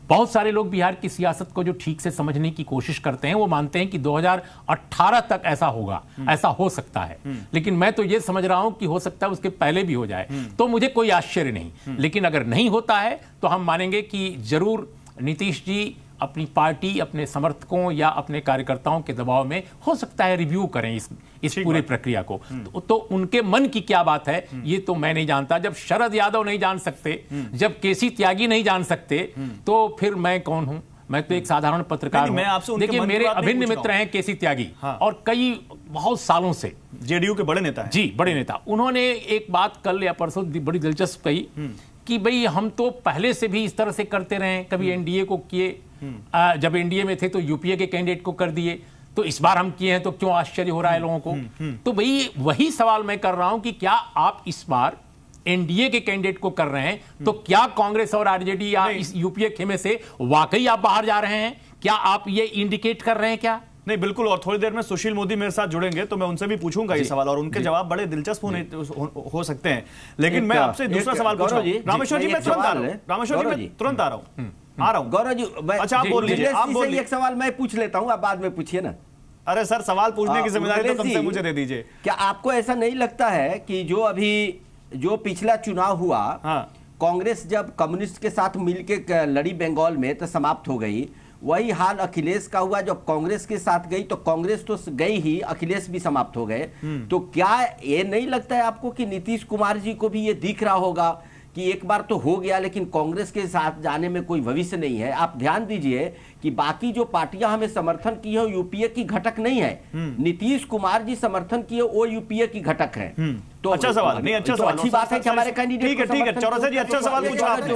बहुत सारे लोग बिहार की सियासत को जो ठीक से समझने की कोशिश करते हैं, वो मानते हैं कि 2018 तक ऐसा होगा, ऐसा हो सकता है, लेकिन मैं तो ये समझ रहा हूं कि हो सकता है उसके पहले भी हो जाए, तो मुझे कोई आश्चर्य नहीं। लेकिन अगर नहीं होता है तो हम मानेंगे कि जरूर नीतीश जी अपनी पार्टी, अपने समर्थकों या अपने कार्यकर्ताओं के दबाव में हो सकता है रिव्यू करें इस पूरी प्रक्रिया को। तो उनके मन की क्या बात है ये तो मैं नहीं जानता। जब शरद यादव नहीं जान सकते, जब केसी त्यागी नहीं जान सकते, तो फिर मैं कौन हूं? मैं तो एक साधारण पत्रकार हूं। देखिए, मेरे अभिन्न मित्र हैं केसी त्यागी, और कई बहुत सालों से जेडीयू के बड़े नेता हैं। जी, बड़े नेता। उन्होंने एक बात कल या परसों बड़ी दिलचस्प कही कि भाई हम तो पहले से भी इस तरह से करते रहे, कभी एनडीए को किए, जब एनडीए में थे तो यूपीए के कैंडिडेट को कर दिए, तो इस बार हम किए हैं तो क्यों आश्चर्य हो रहा है लोगों को? तो भाई वही सवाल मैं कर रहा हूं कि क्या आप इस बार एनडीए के कैंडिडेट को कर रहे हैं, तो क्या कांग्रेस और आरजेडी या इस यूपीए के में से वाकई आप बाहर जा रहे हैं? क्या आप ये इंडिकेट कर रहे हैं क्या? नहीं बिल्कुल, और थोड़ी देर में सुशील मोदी मेरे साथ जुड़ेंगे तो मैं उनसे भी पूछूंगा ये सवाल, और उनके जवाब बड़े दिलचस्प हो सकते हैं। लेकिन मैं आपसे दूसरा सवाल पूछ रहा हूं। रामेश्वर जी मैं तुरंत आ रहा हूं, रामेश्वर जी मैं तुरंत आ रहा हूं। गौरव जी, अच्छा आप बोल लीजिए, आप बोल एक सवाल मैं पूछ लेता हूं, आप बाद में पूछिए ना। अरे सर, सवाल पूछने की जिम्मेदारी तो कम से मुझे दे दीजिए। क्या आपको ऐसा नहीं लगता है कि जो पिछला चुनाव हुआ, कांग्रेस जब कम्युनिस्ट के साथ मिलकर लड़ी बंगाल में तो समाप्त हो गई, वही हाल अखिलेश का हुआ, जब कांग्रेस के साथ गई तो कांग्रेस तो गई ही, अखिलेश भी समाप्त हो गए। तो क्या ये नहीं लगता है आपको कि नीतीश कुमार जी को भी ये दिख रहा होगा कि एक बार तो हो गया लेकिन कांग्रेस के साथ जाने में कोई भविष्य नहीं है? आप ध्यान दीजिए कि बाकी जो पार्टियां हमें समर्थन की है यूपीए की घटक नहीं है, नीतीश कुमार जी समर्थन की है वो यूपीए की घटक है। तो अच्छा सवाल, नहीं अच्छा सवाल, अच्छी बात है कि हमारे कैंडिडेट। ठीक है चौरसिया जी, अच्छा सवाल पूछा आपने,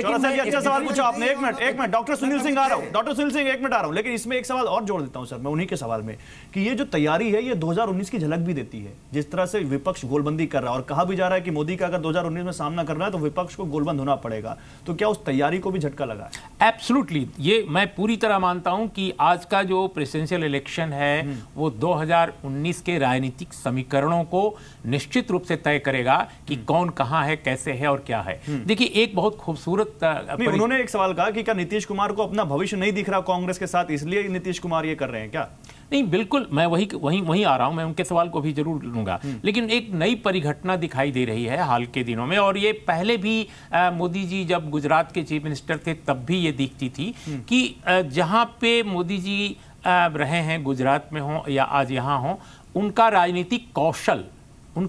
चौरसिया जी अच्छा सवाल पूछा आपने। एक मिनट डॉक्टर सुनील सिंह आ रहा हूं, डॉक्टर सुनील सिंह एक मिनट आ रहा हूं, लेकिन इसमें एक सवाल और जोड़ देता हूं सर मैं उन्हीं के सवाल में, कि ये जो तैयारी है ये 2019 की झलक भी देती है, जिस तरह से विपक्ष गोलबंदी कर रहा है और कहा भी जा रहा है कि मोदी का अगर 2019 में सामना करना है तो विपक्ष को गोलबंद होना पड़ेगा, तो क्या उस तैयारी को भी झटका लगा है? एब्सोल्युटली, ये मैं पूरी तरह मानता हूं कि आज का जो प्रेसिडेंशियल इलेक्शन है वो 2019 के राजनीतिक समीकरणों को निश्चित रूप से तय करेगा कि कौन कहां है, कैसे है और क्या है। देखिए एक बहुत खूबसूरत उन्होंने एक सवाल कहा कि क्या नीतीश कुमार को अपना भविष्य नहीं दिख रहा कांग्रेस के साथ, इसलिए नीतीश कुमार ये कर रहे हैं क्या? नहीं बिल्कुल, मैं वहीं आ रहा हूं, मैं उनके सवाल को भी जरूर लूंगा, लेकिन एक नई परिघटना दिखाई दे रही है हाल के दिनों में, और ये पहले भी मोदी जी जब गुजरात के चीफ मिनिस्टर थे तब भी ये दिखती थी कि जहां पे मोदी जी रहे हैं, गुजरात में हो या आज यहां हो, उनका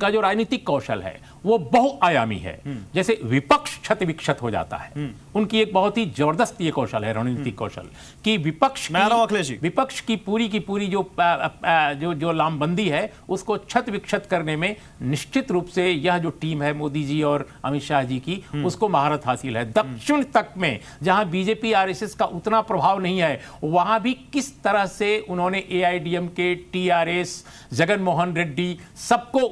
जो राजनीतिक कौशल है वो बहुआयामी है। जैसे विपक्ष क्षत विक्षत हो जाता है, उनकी एक बहुत ही जबरदस्त ये कौशल है, रणनीतिक कौशल, कि विपक्ष की पूरी जो लामबंदी है उसको क्षत विक्षत करने में निश्चित रूप से यह जो टीम है मोदी जी और अमित शाह जी की, उसको महारत हासिल है। दक्षिण तक में जहां बीजेपी आरएसएस का उतना प्रभाव नहीं है, वहां भी किस तरह से उन्होंने एआईडीएमके, टीआरएस, जगन मोहन रेड्डी सबको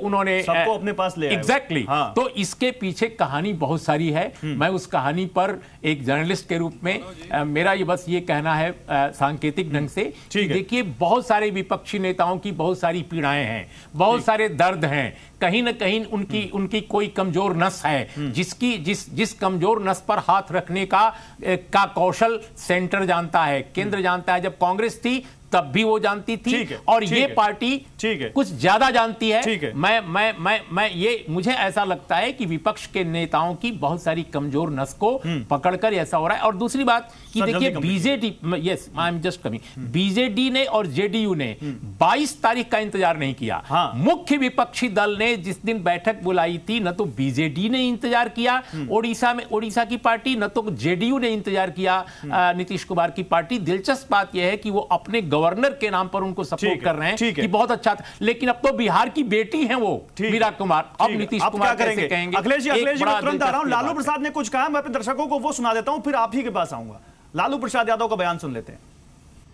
अपने पास ले एग्जैक्टली। तो इसके पीछे कहानी बहुत सारी है। मैं उस कहानी पर एक जर्नलिस्ट के रूप में मेरा ये बस ये कहना है सांकेतिक ढंग से कि देखिए बहुत सारे विपक्षी नेताओं की बहुत सारी पीड़ाएं हैं, बहुत सारे दर्द हैं, कहीं ना कहीं उनकी कोई कमजोर नस है, जिस कमजोर नस पर हाथ रखने का कौशल सेंटर जानता है, केंद्र जानता है। जब कांग्रेस थी तब भी वो जानती थी, और ये पार्टी कुछ ज्यादा जानती है। मैं ये मुझे ऐसा लगता है कि विपक्ष के नेताओं की बहुत सारी कमजोर नस को पकड़कर ऐसा हो रहा है। और दूसरी बात कि देखिए BJD, yes I am just coming, BJD ने और जेडीयू ने 22 तारीख का इंतजार नहीं किया। मुख्य विपक्षी दल ने जिस दिन बैठक बुलाई थी, न तो बीजेडी ने इंतजार किया ओडिशा की पार्टी, न तो जेडीयू ने इंतजार किया नीतीश कुमार की पार्टी। दिलचस्प बात यह है कि वो अपने गवर्नर के नाम पर उनको सपोर्ट कर रहे हैं कि बहुत अच्छा था, लेकिन अब तो बिहार की बेटी हैं वो मीरा कुमार, अब नीतीश कुमार कैसे कहेंगे? अखिलेश जी मैं तुरंत आ रहा हूं। लालू प्रसाद ने कुछ कहा, मैं अपने दर्शकों को वो सुना देता हूं, फिर आप ही के पास आऊंगा। लालू प्रसाद यादव का बयान सुन लेते हैं।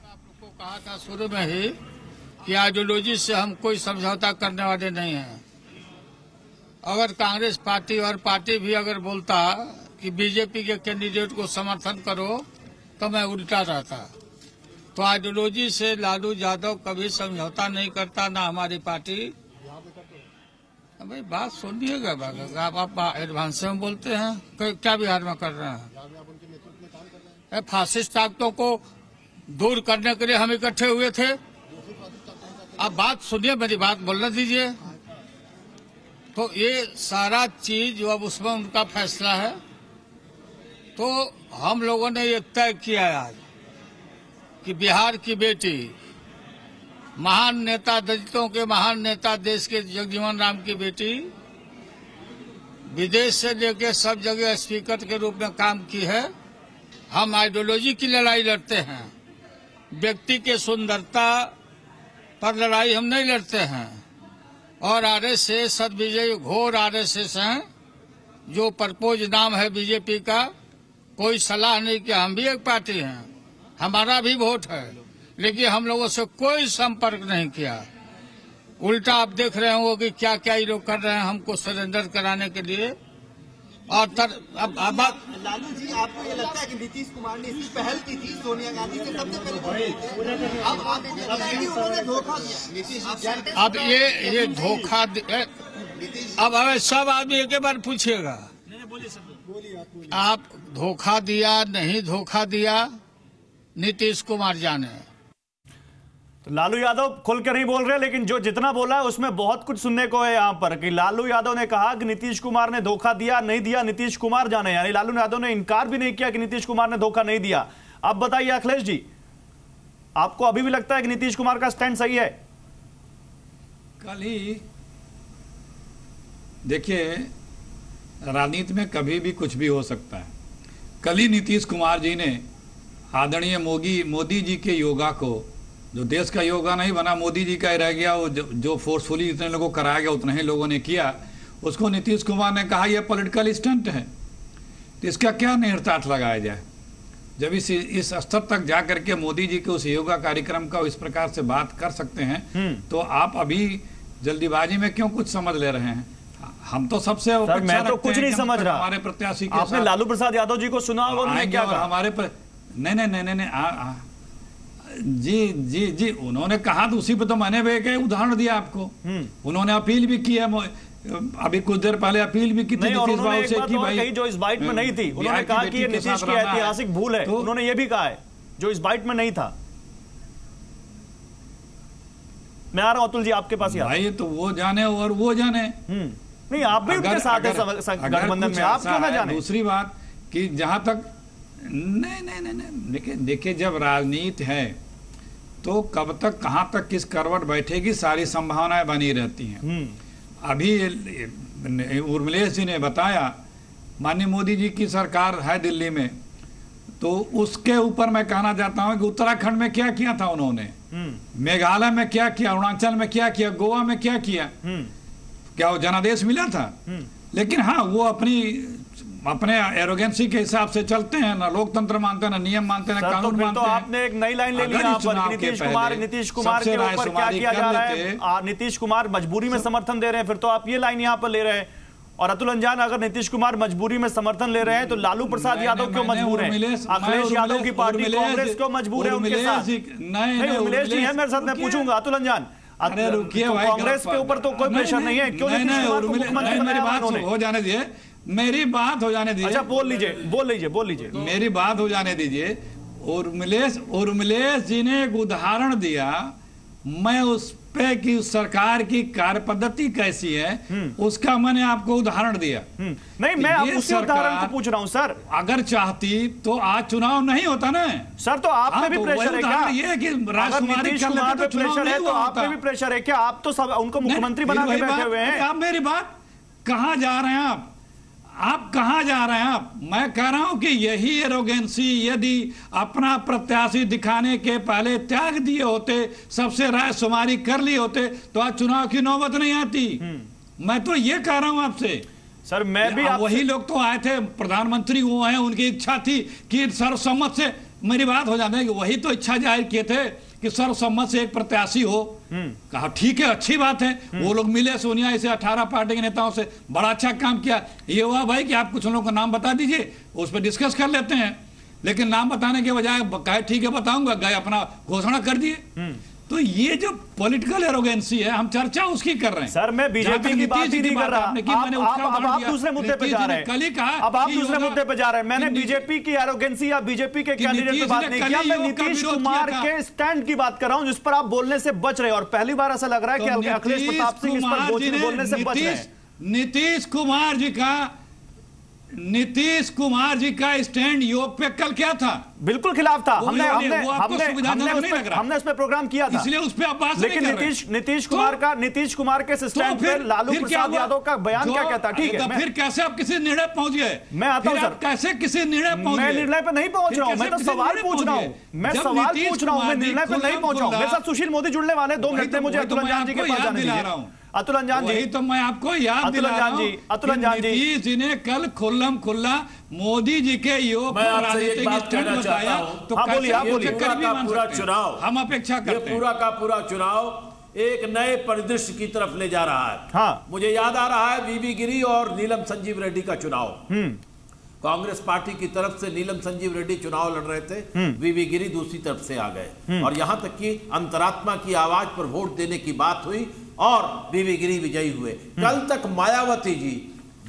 आप लोग को कहा था शुरू में ही कि आइडियोलॉजी से हम कोई समझौता करने वाले नहीं हैं। अगर कांग्रेस पार्टी और पार्टी भी अगर बोलता कि बीजेपी के कैंडिडेट को समर्थन करो तो मैं उल्टा रहता। तो आइडियोलॉजी से लालू यादव कभी समझौता नहीं करता, ना हमारी पार्टी। भाई बात सुनिएगा, आप एडवांस में बोलते हैं, क्या बिहार में कर रहे हैं? फासिस्ट ताकतों को दूर करने के लिए हम इकट्ठे हुए थे। अब बात सुनिए, मेरी बात बोलने दीजिए। तो ये सारा चीज जो अब उसमें उनका फैसला है, तो हम लोगों ने ये तय किया आज कि बिहार की बेटी, महान नेता, दलितों के महान नेता, देश के जगजीवन राम की बेटी, विदेश से लेकर सब जगह स्पीकर के रूप में काम की है। हम आइडियोलॉजी की लड़ाई लड़ते हैं, व्यक्ति के सुंदरता पर लड़ाई हम नहीं लड़ते हैं। और आरएसएस सदविजय घोर आरएसएस हैं, जो परपोज नाम है बीजेपी का। कोई सलाह नहीं कि हम भी एक पार्टी हैं, हमारा भी वोट है, लेकिन हम लोगों से कोई संपर्क नहीं किया। उल्टा आप देख रहे हो कि क्या क्या ये लोग कर रहे हैं हमको सरेंडर कराने के लिए। और अब लालू जी, आपको ये लगता है कि नीतीश कुमार ने इसकी पहल की थी सोनिया गांधी से सबसे पहले? अब आप उन्होंने धोखा दिया। अब ये धोखा अब हमें सब आदमी एक बार पूछिएगा, आप धोखा दिया नहीं धोखा दिया, नीतीश कुमार जाने। तो लालू यादव खुलकर नहीं बोल रहे, लेकिन जो जितना बोला है उसमें बहुत कुछ सुनने को है यहां पर कि लालू यादव ने कहा कि नीतीश कुमार ने धोखा दिया नहीं दिया, नीतीश कुमार जाने। यानी लालू यादव ने इनकार भी नहीं किया कि नीतीश कुमार ने धोखा नहीं दिया। अब बताइए अखिलेश जी, आपको अभी भी लगता है कि नीतीश कुमार का स्टैंड सही है? कल ही देखिए, राजनीति में कभी भी कुछ भी हो सकता है। कल ही नीतीश कुमार जी ने आदरणीय मोदी जी के योगा को, जो देश का योगा नहीं बना, मोदी जी का ही रह गया, वो जो फोर्सफुली इतने लोगों को कराया गया उतने ही लोगों ने किया, उसको नीतीश कुमार ने कहा यह पॉलिटिकल स्टंट है। तो इसका क्या निहितार्थ लगाया जाए? जब इस स्तर तक जा करके मोदी जी के उस योगा कार्यक्रम का इस प्रकार से बात कर सकते हैं, तो आप अभी जल्दीबाजी में क्यों कुछ समझ ले रहे हैं? हम तो सबसे सर, मैं तो कुछ नहीं समझ रहा। हमारे प्रत्याशी के आपने लालू प्रसाद यादव जी को सुना होगा, उन्होंने क्या कहा? हमारे पर नहीं जी उन्होंने कहा, तो उसी पे तो मैंने भी एक उदाहरण दिया आपको। उन्होंने अपील भी की है, अभी कुछ देर पहले अपील भी की थी नीतीश बाबू से कि भाई जो इस बाइट में नहीं थी, उन्होंने कहा कि ये नीतीश की ऐतिहासिक भूल है। उन्होंने ये भी कहा है जो इस बाइट में नहीं था। मैं आ रहा हूं अतुल जी आपके पास। भाई तो वो जाने और वो जाने, नहीं आप भी उनके साथ है गठबंधन में, आप क्यों ना जाने? दूसरी बात कि जहां तक नहीं देखिए, जब राजनीति है तो कब तक कहां तक किस करवट बैठेगी, सारी संभावनाएं बनी रहती हैं। अभी उर्मिलेश जी ने बताया, माननीय मोदी जी की सरकार है दिल्ली में, तो उसके ऊपर मैं कहना चाहता हूं कि उत्तराखंड में क्या किया था उन्होंने, मेघालय में क्या किया, अरुणाचल में क्या किया, गोवा में क्या किया, क्या वो जनादेश मिला था? लेकिन हाँ, वो अपने एरोगेंसी के हिसाब से चलते हैं, ना लोकतंत्र मानते हैं, ना नियम मानते हैं, ना कानून मानते हैं। आपने एक नई लाइन ले ली यहाँ पर, नीतीश कुमार के ऊपर क्या किया जा रहा है? नीतीश कुमार मजबूरी में समर्थन दे रहे हैं, फिर तो आप ये लाइन यहाँ पर ले रहे हैं। और अतुल अंजान, अगर नीतीश कुमार मजबूरी में समर्थन ले रहे हैं तो लालू प्रसाद यादव क्यों मजबूर है? अखिलेश यादव की पार्टी कांग्रेस क्यों मजबूर है उनके साथ? नहीं, उर्मिलेश जी है मेरे साथ, मैं पूछूंगा अतुल अंजान। कांग्रेस के ऊपर तो कोई प्रेशर नहीं है, क्यों नीतीश कुमार को मुख्यमंत्री बनाया उन्होंने? हो जाने दिए, मेरी बात हो जाने दीजिए। अच्छा बोल लीजिए। मेरी बात हो जाने दीजिए। उर्मिलेश जी ने एक उदाहरण दिया, मैं उस पे कि सरकार की कार्य पद्धति कैसी है उसका मैंने आपको उदाहरण दिया। नहीं, मैं अब उसी उदाहरण को पूछ रहा हूं सर। अगर चाहती तो आज चुनाव नहीं होता ना सर। तो आप में भी प्रेशर है क्या? ये है कि नीतीश कुमार पे प्रेशर है तो आप में भी प्रेशर है क्या? आप तो सब उनको मुख्यमंत्री बना के बैठे हुए हैं। आप मेरी बात, कहां जा रहे हैं आप कहां जा रहे हैं आप? मैं कह रहा हूं कि यही एरोगेंसी यदि अपना प्रत्याशी दिखाने के पहले त्याग दिए होते, सबसे राय शुमारी कर लिए होते, तो आज चुनाव की नौबत नहीं आती। मैं तो ये कह रहा हूं आपसे। सर मैं भी वही लोग तो आए थे, प्रधानमंत्री वो हैं, उनकी इच्छा थी कि सर्वसम्मत से, मेरी बात हो जाने, वही तो इच्छा जाहिर किए थे कि सर्वसम्मत से एक प्रत्याशी हो। कहा ठीक है, अच्छी बात है। वो लोग मिले सोनिया से, 18 पार्टी के नेताओं से, बड़ा अच्छा काम किया। ये हुआ भाई कि आप कुछ लोगों का नाम बता दीजिए, उस पर डिस्कस कर लेते हैं। लेकिन नाम बताने के बजाय कहे ठीक है बताऊंगा, गए अपना घोषणा कर दिए। तो ये जो पॉलिटिकल एरोगेंसी है, हम चर्चा उसकी कर रहे हैं। सर मैं बीजेपी की बात ही नहीं कर रहा। आप दूसरे मुद्दे पे जा रहे हैं। कल ही कहा, अब आप दूसरे मुद्दे पे जा रहे हैं। मैंने बीजेपी की एरोगेंसी या बीजेपी के कैंडिडेट पे बात नहीं किया। मैं नीतीश कुमार के स्टैंड की बात कर रहा हूं, जिस पर आप बोलने से बच रहे हैं। और पहली बार ऐसा लग रहा है कि अखिलेश प्रताप सिंह इस पर बोलने से बच रहे हैं। नीतीश कुमार जी का स्टैंड योग पे कल क्या था? बिल्कुल खिलाफ था। हमने उस पर प्रोग्राम किया था, इसलिए उस पे आप बात लेकिन नीतीश कुमार के स्टैंड पे लालू प्रसाद यादव का बयान क्या कहता? ठीक है, फिर कैसे आप किसी निर्णय पहुंच गए? मैं आता हूं सर। कैसे किसी निर्णय पहुंच गए? मैं निर्णय पे नहीं पहुंच रहा हूं, मैं तो सवाल पूछ रहा हूं। मैं निर्णय पे नहीं पहुंच रहा हूं। मेरे साथ सुशील मोदी जुड़ने वाले, 2 मिनट में मुझे अतुल अंजान जी के पास जाने दीजिए। अतुल अंजान जी, तो मैं आपको याद दिला रहा हूं, अतुल अंजान जी ने कल खुल्लम खुल्ला मोदी जी के योग बताया। तो बोलिए। पूरा चुनाव हम अपेक्षा करते हैं, पूरा का पूरा चुनाव एक नए परिदृश्य की तरफ ले जा रहा है। हाँ। मुझे याद आ रहा है वीवी गिरी और नीलम संजीव रेड्डी का चुनाव। कांग्रेस पार्टी की तरफ से नीलम संजीव रेड्डी चुनाव लड़ रहे थे, वीवी गिरी दूसरी तरफ से आ गए और यहां तक कि अंतरात्मा की आवाज पर वोट देने की बात हुई और वीवी गिरी विजयी हुए। कल तक मायावती जी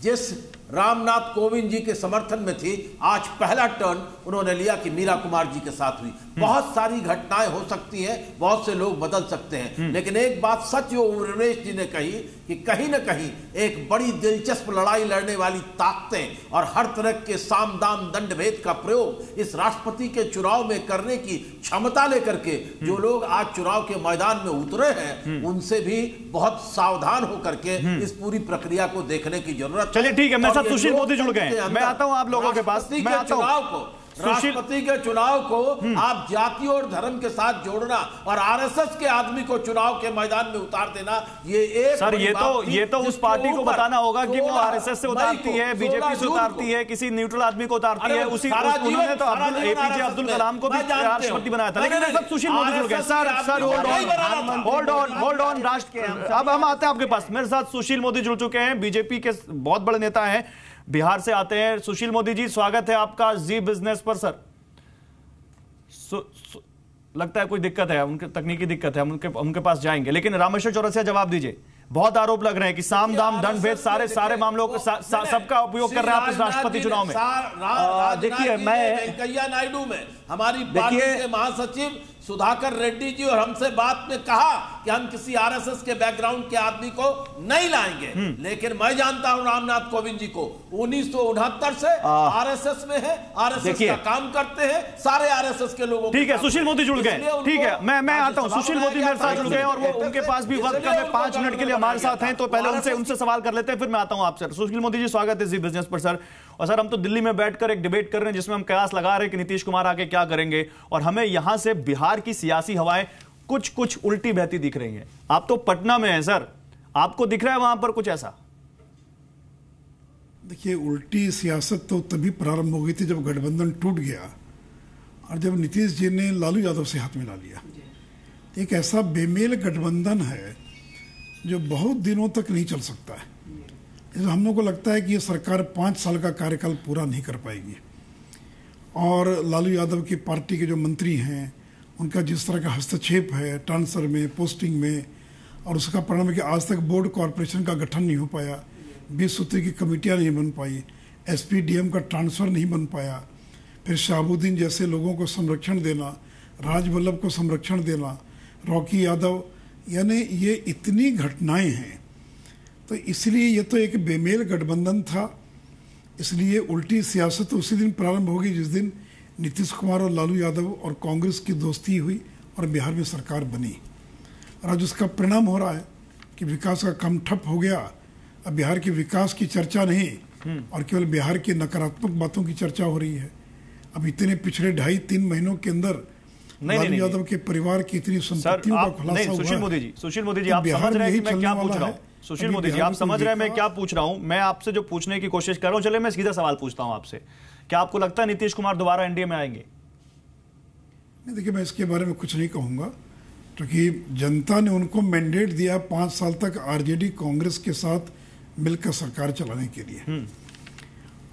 जिस रामनाथ कोविंद जी के समर्थन में थी, आज पहला टर्न उन्होंने लिया कि मीरा कुमार जी के साथ हुई। बहुत सारी घटनाएं हो सकती हैं, बहुत से लोग बदल सकते हैं, लेकिन एक बात सच जो उमेश जी ने कही कि कहीं ना कहीं एक बड़ी दिलचस्प लड़ाई लड़ने वाली ताकतें और हर तरह के साम दाम दंड भेद का प्रयोग इस राष्ट्रपति के चुनाव में करने की क्षमता लेकर के जो लोग आज चुनाव के मैदान में उतरे हैं, उनसे भी बहुत सावधान होकर के इस पूरी प्रक्रिया को देखने की जरूरत। चलिए ठीक है, मेरे साथ सुशील मोदी जुड़ गए हैं, मैं आता हूं आप लोगों के पास। मैं आता हूं राष्ट्रपति के चुनाव को आप जाति और धर्म के साथ जोड़ना और आरएसएस के आदमी को चुनाव के मैदान में उतार देना, ये एक सर ये तो उस पार्टी को बताना होगा कि वो आरएसएस से उतारती है, बीजेपी से उतारती है, किसी न्यूट्रल आदमी को उतारती है। उन्होंने तो एपीजे अब्दुल कलाम को भी राष्ट्रपति बनाया था। लेकिन सब सुशील मोदी जुड़ गए। सर होल्ड ऑन राष्ट्र के अब हम आते हैं आपके पास। मेरे साथ सुशील मोदी जुड़ चुके हैं, बीजेपी के बहुत बड़े नेता हैं, बिहार से आते हैं। सुशील मोदी जी, स्वागत है आपका जी बिजनेस पर। सर लगता है कोई दिक्कत है, उनके तकनीकी दिक्कत है, हम उनके पास जाएंगे, लेकिन रामेश्वर चौरसिया जवाब दीजिए। बहुत आरोप लग रहे हैं कि साम दाम दंड भेद सारे मामलों को सबका उपयोग कर रहे हैं आप इस राष्ट्रपति चुनाव में। देखिए, मैं वेंकैया नायडू में हमारी पार्टी के महासचिव सुधाकर रेड्डी जी और हमसे बात में कहा कि हम किसी आरएसएस के बैकग्राउंड के आदमी को नहीं लाएंगे, लेकिन मैं जानता हूं रामनाथ कोविंद जी को 1969 से आरएसएस में है, आरएसएस का काम करते हैं, सारे आरएसएस के लोगों। ठीक है, सुशील मोदी जुड़ गए। ठीक है, मैं आता हूं। सुशील मोदी मेरे साथ जुड़ गए और वो उनके पास भी वक्त कम है, 5 मिनट के लिए हमारे साथ हैं, तो पहले उनसे सवाल कर लेते हैं, फिर मैं आता हूं आपसे। सुशील मोदी जी, स्वागत है जी बिजनेस पर। सर, और सर हम तो दिल्ली में बैठकर एक डिबेट कर रहे हैं जिसमें हम कयास लगा रहे हैं कि नीतीश कुमार आके क्या करेंगे, और हमें यहां से बिहार की सियासी हवाएं कुछ उल्टी बहती दिख रही हैं। आप तो पटना में हैं सर, आपको दिख रहा है वहां पर कुछ ऐसा? देखिए, उल्टी सियासत तो तभी प्रारंभ हो गई थी जब गठबंधन टूट गया और जब नीतीश जी ने लालू यादव से हाथ मिला लिया। एक ऐसा बेमेल गठबंधन है जो बहुत दिनों तक नहीं चल सकता है। हम लोग को लगता है कि ये सरकार 5 साल का कार्यकाल पूरा नहीं कर पाएगी, और लालू यादव की पार्टी के जो मंत्री हैं उनका जिस तरह का हस्तक्षेप है ट्रांसफर में, पोस्टिंग में, और उसका परिणाम है कि आज तक बोर्ड कॉरपोरेशन का गठन नहीं हो पाया, 20 सूत्री की कमेटियां नहीं बन पाई, एसपीडीएम का ट्रांसफ़र नहीं बन पाया, फिर शहाबुद्दीन जैसे लोगों को संरक्षण देना, राजवल्लभ को संरक्षण देना, रॉकी यादव, यानी ये इतनी घटनाएं हैं। तो इसलिए ये तो एक बेमेल गठबंधन था, इसलिए उल्टी सियासत उसी दिन प्रारंभ होगी जिस दिन नीतीश कुमार और लालू यादव और कांग्रेस की दोस्ती हुई और बिहार में सरकार बनी। और आज उसका परिणाम हो रहा है कि विकास का काम ठप हो गया। अब बिहार के विकास की चर्चा नहीं और केवल बिहार की नकारात्मक बातों की चर्चा हो रही है। अब इतने पिछले 2.5-3 महीनों के अंदर लालू यादव के परिवार की इतनी संपत्तियों का खुलासा हुआ है। सुशील मोदी जी, आप समझ रहे हैं मैं क्या पूछ रहा हूँ? सुशील मोदी जी, आप समझ रहे हैं मैं क्या पूछ रहा हूं? मैं आपसे जो पूछने की कोशिश कर रहा हूं, चलिए मैं सीधा सवाल पूछता हूं आपसे, क्या आपको लगता है नीतीश कुमार दोबारा एनडीए में आएंगे? नहीं, देखिए, मैं इसके बारे में कुछ नहीं कहूंगा, क्योंकि जनता ने उनको मैंडेट दिया 5 साल तक आरजेडी कांग्रेस के साथ मिलकर सरकार चलाने के लिए।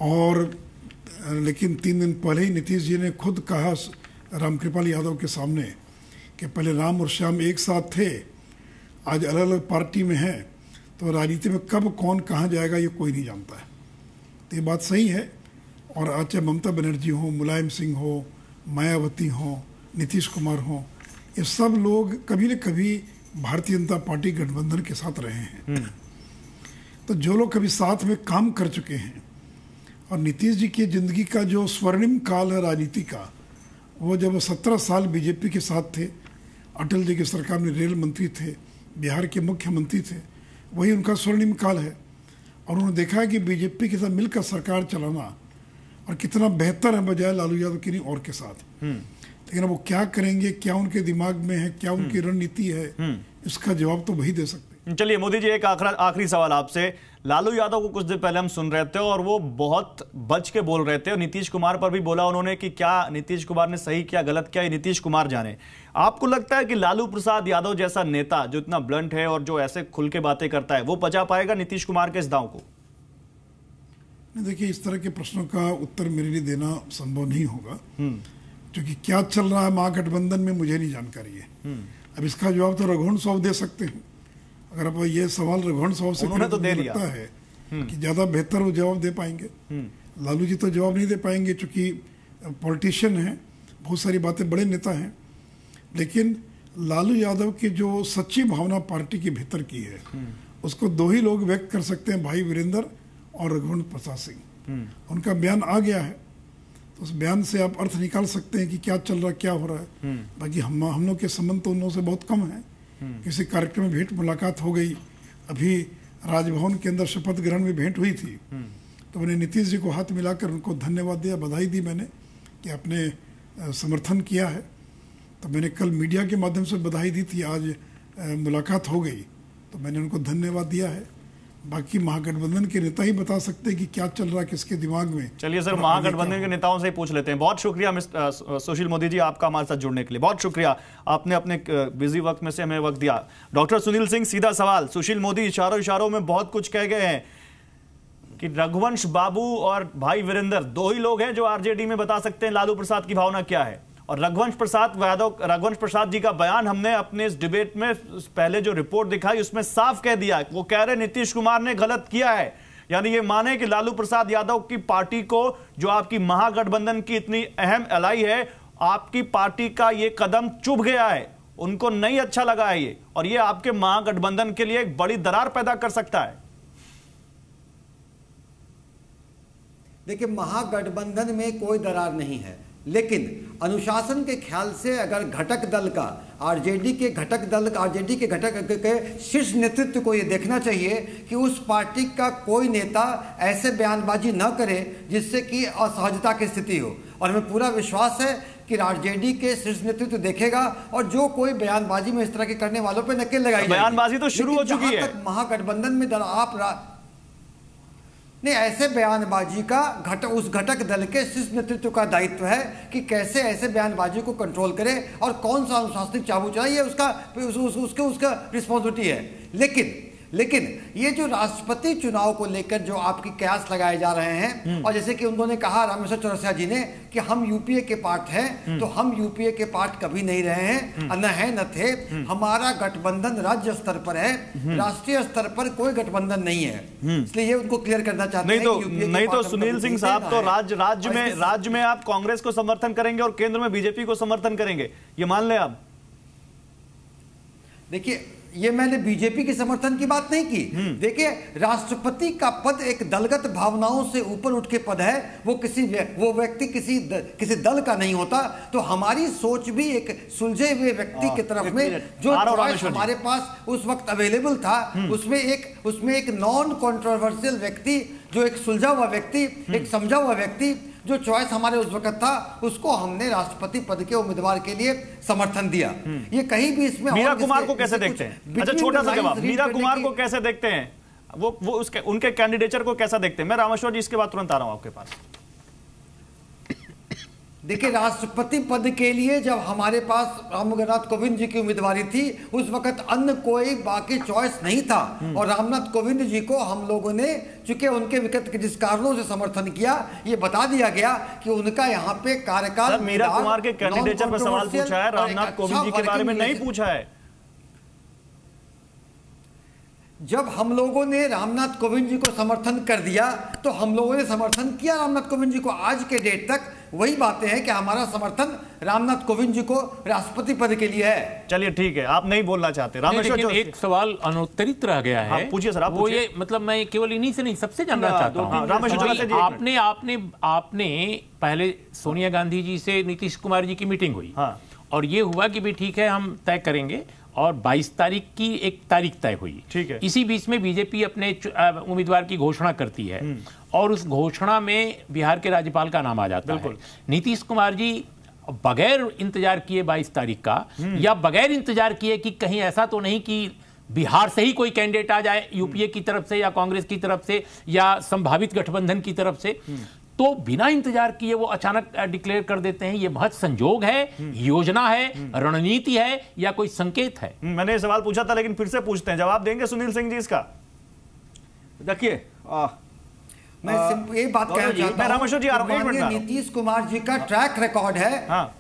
और लेकिन 3 दिन पहले ही नीतीश जी ने खुद कहा रामकृपाल यादव के सामने कि पहले राम और श्याम एक साथ थे, आज अलग अलग पार्टी में हैं, तो राजनीति में कब कौन कहाँ जाएगा ये कोई नहीं जानता है। तो ये बात सही है। और आज चाहे ममता बनर्जी हो, मुलायम सिंह हो, मायावती हो, नीतीश कुमार हो, ये सब लोग कभी न कभी भारतीय जनता पार्टी गठबंधन के साथ रहे हैं। तो जो लोग कभी साथ में काम कर चुके हैं, और नीतीश जी की ज़िंदगी का जो स्वर्णिम काल है राजनीति का, वो जब 17 साल बीजेपी के साथ थे, अटल जी की सरकार में रेल मंत्री थे, बिहार के मुख्यमंत्री थे, वही उनका स्वर्णिम काल है। और उन्होंने देखा कि बीजेपी के साथ मिलकर सरकार चलाना और कितना बेहतर है बजाय लालू यादव की नहीं और के साथ। लेकिन अब वो क्या करेंगे, क्या उनके दिमाग में है, क्या उनकी रणनीति है, इसका जवाब तो वही दे सकते। चलिए मोदी जी, एक आखिरी सवाल आपसे। लालू यादव को कुछ दिन पहले हम सुन रहे थे और वो बहुत बच के बोल रहे थे, और नीतीश कुमार पर भी बोला उन्होंने कि क्या नीतीश कुमार ने सही किया गलत किया, ये नीतीश कुमार जाने। आपको लगता है कि लालू प्रसाद यादव जैसा नेता जो इतना ब्लंट है और जो ऐसे खुल के बातें करता है, वो बचा पाएगा नीतीश कुमार के इस दांव को? देखिए, इस तरह के प्रश्नों का उत्तर मेरे लिए देना संभव नहीं होगा, क्योंकि क्या चल रहा है महागठबंधन में मुझे नहीं जानकारी है। अब इसका जवाब तो रघुवंश साहब दे सकते हैं। अगर आप ये सवाल रघुवंश साहब से उन्होंने तो दे दिया है कि ज्यादा बेहतर वो जवाब दे पाएंगे। लालू जी तो जवाब नहीं दे पाएंगे, क्योंकि पॉलिटिशियन है, बहुत सारी बातें, बड़े नेता हैं। लेकिन लालू यादव की जो सच्ची भावना पार्टी के भीतर की है, उसको दो ही लोग व्यक्त कर सकते हैं, भाई वीरेंद्र और रघुवंश प्रसाद सिंह। उनका बयान आ गया है, तो उस बयान से आप अर्थ निकाल सकते हैं कि क्या चल रहा है, क्या हो रहा है। बाकी हम लोग के संबंध तो उन लोगों से बहुत कम है। किसी कार्यक्रम में भेंट मुलाकात हो गई, अभी राजभवन के अंदर शपथ ग्रहण में भेंट हुई थी, तो मैंने नीतीश जी को हाथ मिलाकर उनको धन्यवाद दिया, बधाई दी मैंने कि आपने समर्थन किया है। तो मैंने कल मीडिया के माध्यम से बधाई दी थी, आज मुलाकात हो गई तो मैंने उनको धन्यवाद दिया है। बाकी महागठबंधन के नेता ही बता सकते हैं कि क्या चल रहा है किसके दिमाग में। चलिए सर, महागठबंधन के नेताओं से ही पूछ लेते हैं। बहुत शुक्रिया सुशील मोदी जी, आपका हमारे साथ जुड़ने के लिए बहुत शुक्रिया। आपने अपने बिजी वक्त में से हमें वक्त दिया। डॉक्टर सुनील सिंह, सीधा सवाल, सुशील मोदी इशारों में बहुत कुछ कह गए हैं कि रघुवंश बाबू और भाई वीरेंद्र दो ही लोग हैं जो आरजेडी में बता सकते हैं लालू प्रसाद की भावना क्या है। और रघुवंश प्रसाद जी का बयान हमने अपने इस डिबेट में पहले जो रिपोर्ट दिखाई उसमें साफ कह दिया, वो कह रहे नीतीश कुमार ने गलत किया है। यानी ये माने कि लालू प्रसाद यादव की पार्टी को, जो आपकी महागठबंधन की इतनी अहम एलाई है, आपकी पार्टी का ये कदम चुभ गया है, उनको नहीं अच्छा लगा है ये, और ये आपके महागठबंधन के लिए एक बड़ी दरार पैदा कर सकता है। देखिए, महागठबंधन में कोई दरार नहीं है, लेकिन अनुशासन के ख्याल से अगर घटक दल का, आरजेडी के घटक के शीर्ष नेतृत्व को ये देखना चाहिए कि उस पार्टी का कोई नेता ऐसे बयानबाजी न करे जिससे कि असहजता की स्थिति हो। और हमें पूरा विश्वास है कि आरजेडी के शीर्ष नेतृत्व देखेगा और जो कोई बयानबाजी में इस तरह के करने वालों पर नकेल लगाई जाएगी। बयानबाजी तो शुरू हो चुकी है। महागठबंधन में नहीं, ऐसे बयानबाजी का उस घटक दल के शीर्ष नेतृत्व का दायित्व है कि कैसे ऐसे बयानबाजी को कंट्रोल करे और कौन सा अनुशासनिक चाबू चलाए, ये उसका रिस्पॉन्सिबिलिटी है। लेकिन ये जो राष्ट्रपति चुनाव को लेकर जो आपकी कयास लगाए जा रहे हैं, और जैसे कि उन्होंने कहा रामेश्वर चौरसिया जी ने कि हम यूपीए के पार्ट हैं, तो हम यूपीए के पार्ट कभी नहीं रहे हैं, न है न थे। हमारा गठबंधन राज्य स्तर पर है, राष्ट्रीय स्तर पर कोई गठबंधन नहीं है। इसलिए ये उनको क्लियर करना चाहते हैं। नहीं तो सुनील सिंह साहब, तो राज्य में आप कांग्रेस को समर्थन करेंगे और केंद्र में बीजेपी को समर्थन करेंगे, ये मान लें आप। देखिए, ये मैंने बीजेपी के समर्थन की बात नहीं की। देखिए, राष्ट्रपति का पद एक दलगत भावनाओं से ऊपर उठ के पद है, वो व्यक्ति किसी दल का नहीं होता। तो हमारी सोच भी एक सुलझे हुए व्यक्ति की तरफ में, जो चॉइस हमारे पास उस वक्त अवेलेबल था, उसमें एक नॉन कंट्रोवर्शियल व्यक्ति, जो एक सुलझा हुआ व्यक्ति, एक समझा हुआ व्यक्ति, जो चॉइस हमारे उस वक्त था, उसको हमने राष्ट्रपति पद के उम्मीदवार के लिए समर्थन दिया। ये कहीं भी इसमें मीरा कुमार को कैसे देखते हैं? अच्छा, छोटा सा जवाब, मीरा कुमार को कैसे देखते हैं? वो उनके कैंडिडेचर को कैसा देखते हैं? मैं रामेश्वर जी इसके बाद तुरंत आ रहा हूं आपके पास। देखिए, राष्ट्रपति पद के लिए जब हमारे पास रामनाथ कोविंद जी की उम्मीदवारी थी, उस वक्त अन्य कोई बाकी चॉइस नहीं था। और रामनाथ कोविंद जी को हम लोगों ने, चूंकि उनके विकट के जिस कारणों से समर्थन किया, ये बता दिया गया कि उनका यहाँ पे कार्यकाल। मीरा कुमार के कैंडिडेचर पर सवाल पूछा है, रामनाथ कोविंद जी के बारे में नहीं पूछा है। जब हम लोगों ने रामनाथ कोविंद जी को समर्थन कर दिया, तो हम लोगों ने समर्थन किया रामनाथ कोविंद जी को। आज के डेट तक वही बातें हैं कि हमारा समर्थन रामनाथ कोविंद जी को राष्ट्रपति पद के लिए है। चलिए ठीक है, आप नहीं बोलना चाहते। रामेश्वर, एक सवाल अनुत्तरित रह गया है। पूछिए सर, आप पूछिए। ये मतलब मैं केवल इन्हीं से नहीं, सबसे जानना चाहता हूँ। आपने पहले सोनिया गांधी जी से नीतीश कुमार जी की मीटिंग हुई, और ये हुआ कि भी ठीक है हम तय करेंगे, और 22 तारीख की एक तारीख तय हुई। ठीक है। इसी बीच में बीजेपी अपने उम्मीदवार की घोषणा करती है, और उस घोषणा में बिहार के राज्यपाल का नाम आ जाता है। नीतीश कुमार जी बगैर इंतजार किए 22 तारीख का, या बगैर इंतजार किए कि कहीं ऐसा तो नहीं कि बिहार से ही कोई कैंडिडेट आ जाए यूपीए की तरफ से या कांग्रेस की तरफ से या संभावित गठबंधन की तरफ से, तो बिना इंतजार किए वो अचानक डिक्लेयर कर देते हैं। ये महज संजोग है, योजना है, रणनीति है या कोई संकेत है? मैंने ये सवाल पूछा था लेकिन फिर से पूछते हैं, जवाब देंगे सुनील सिंह जी इसका? देखिए मैं एक बात कहना चाहता हूं, रामेश्वर जी आ रहा हूं, माननीय नीतीश कुमार जी का ट्रैक रिकॉर्ड है। हाँ,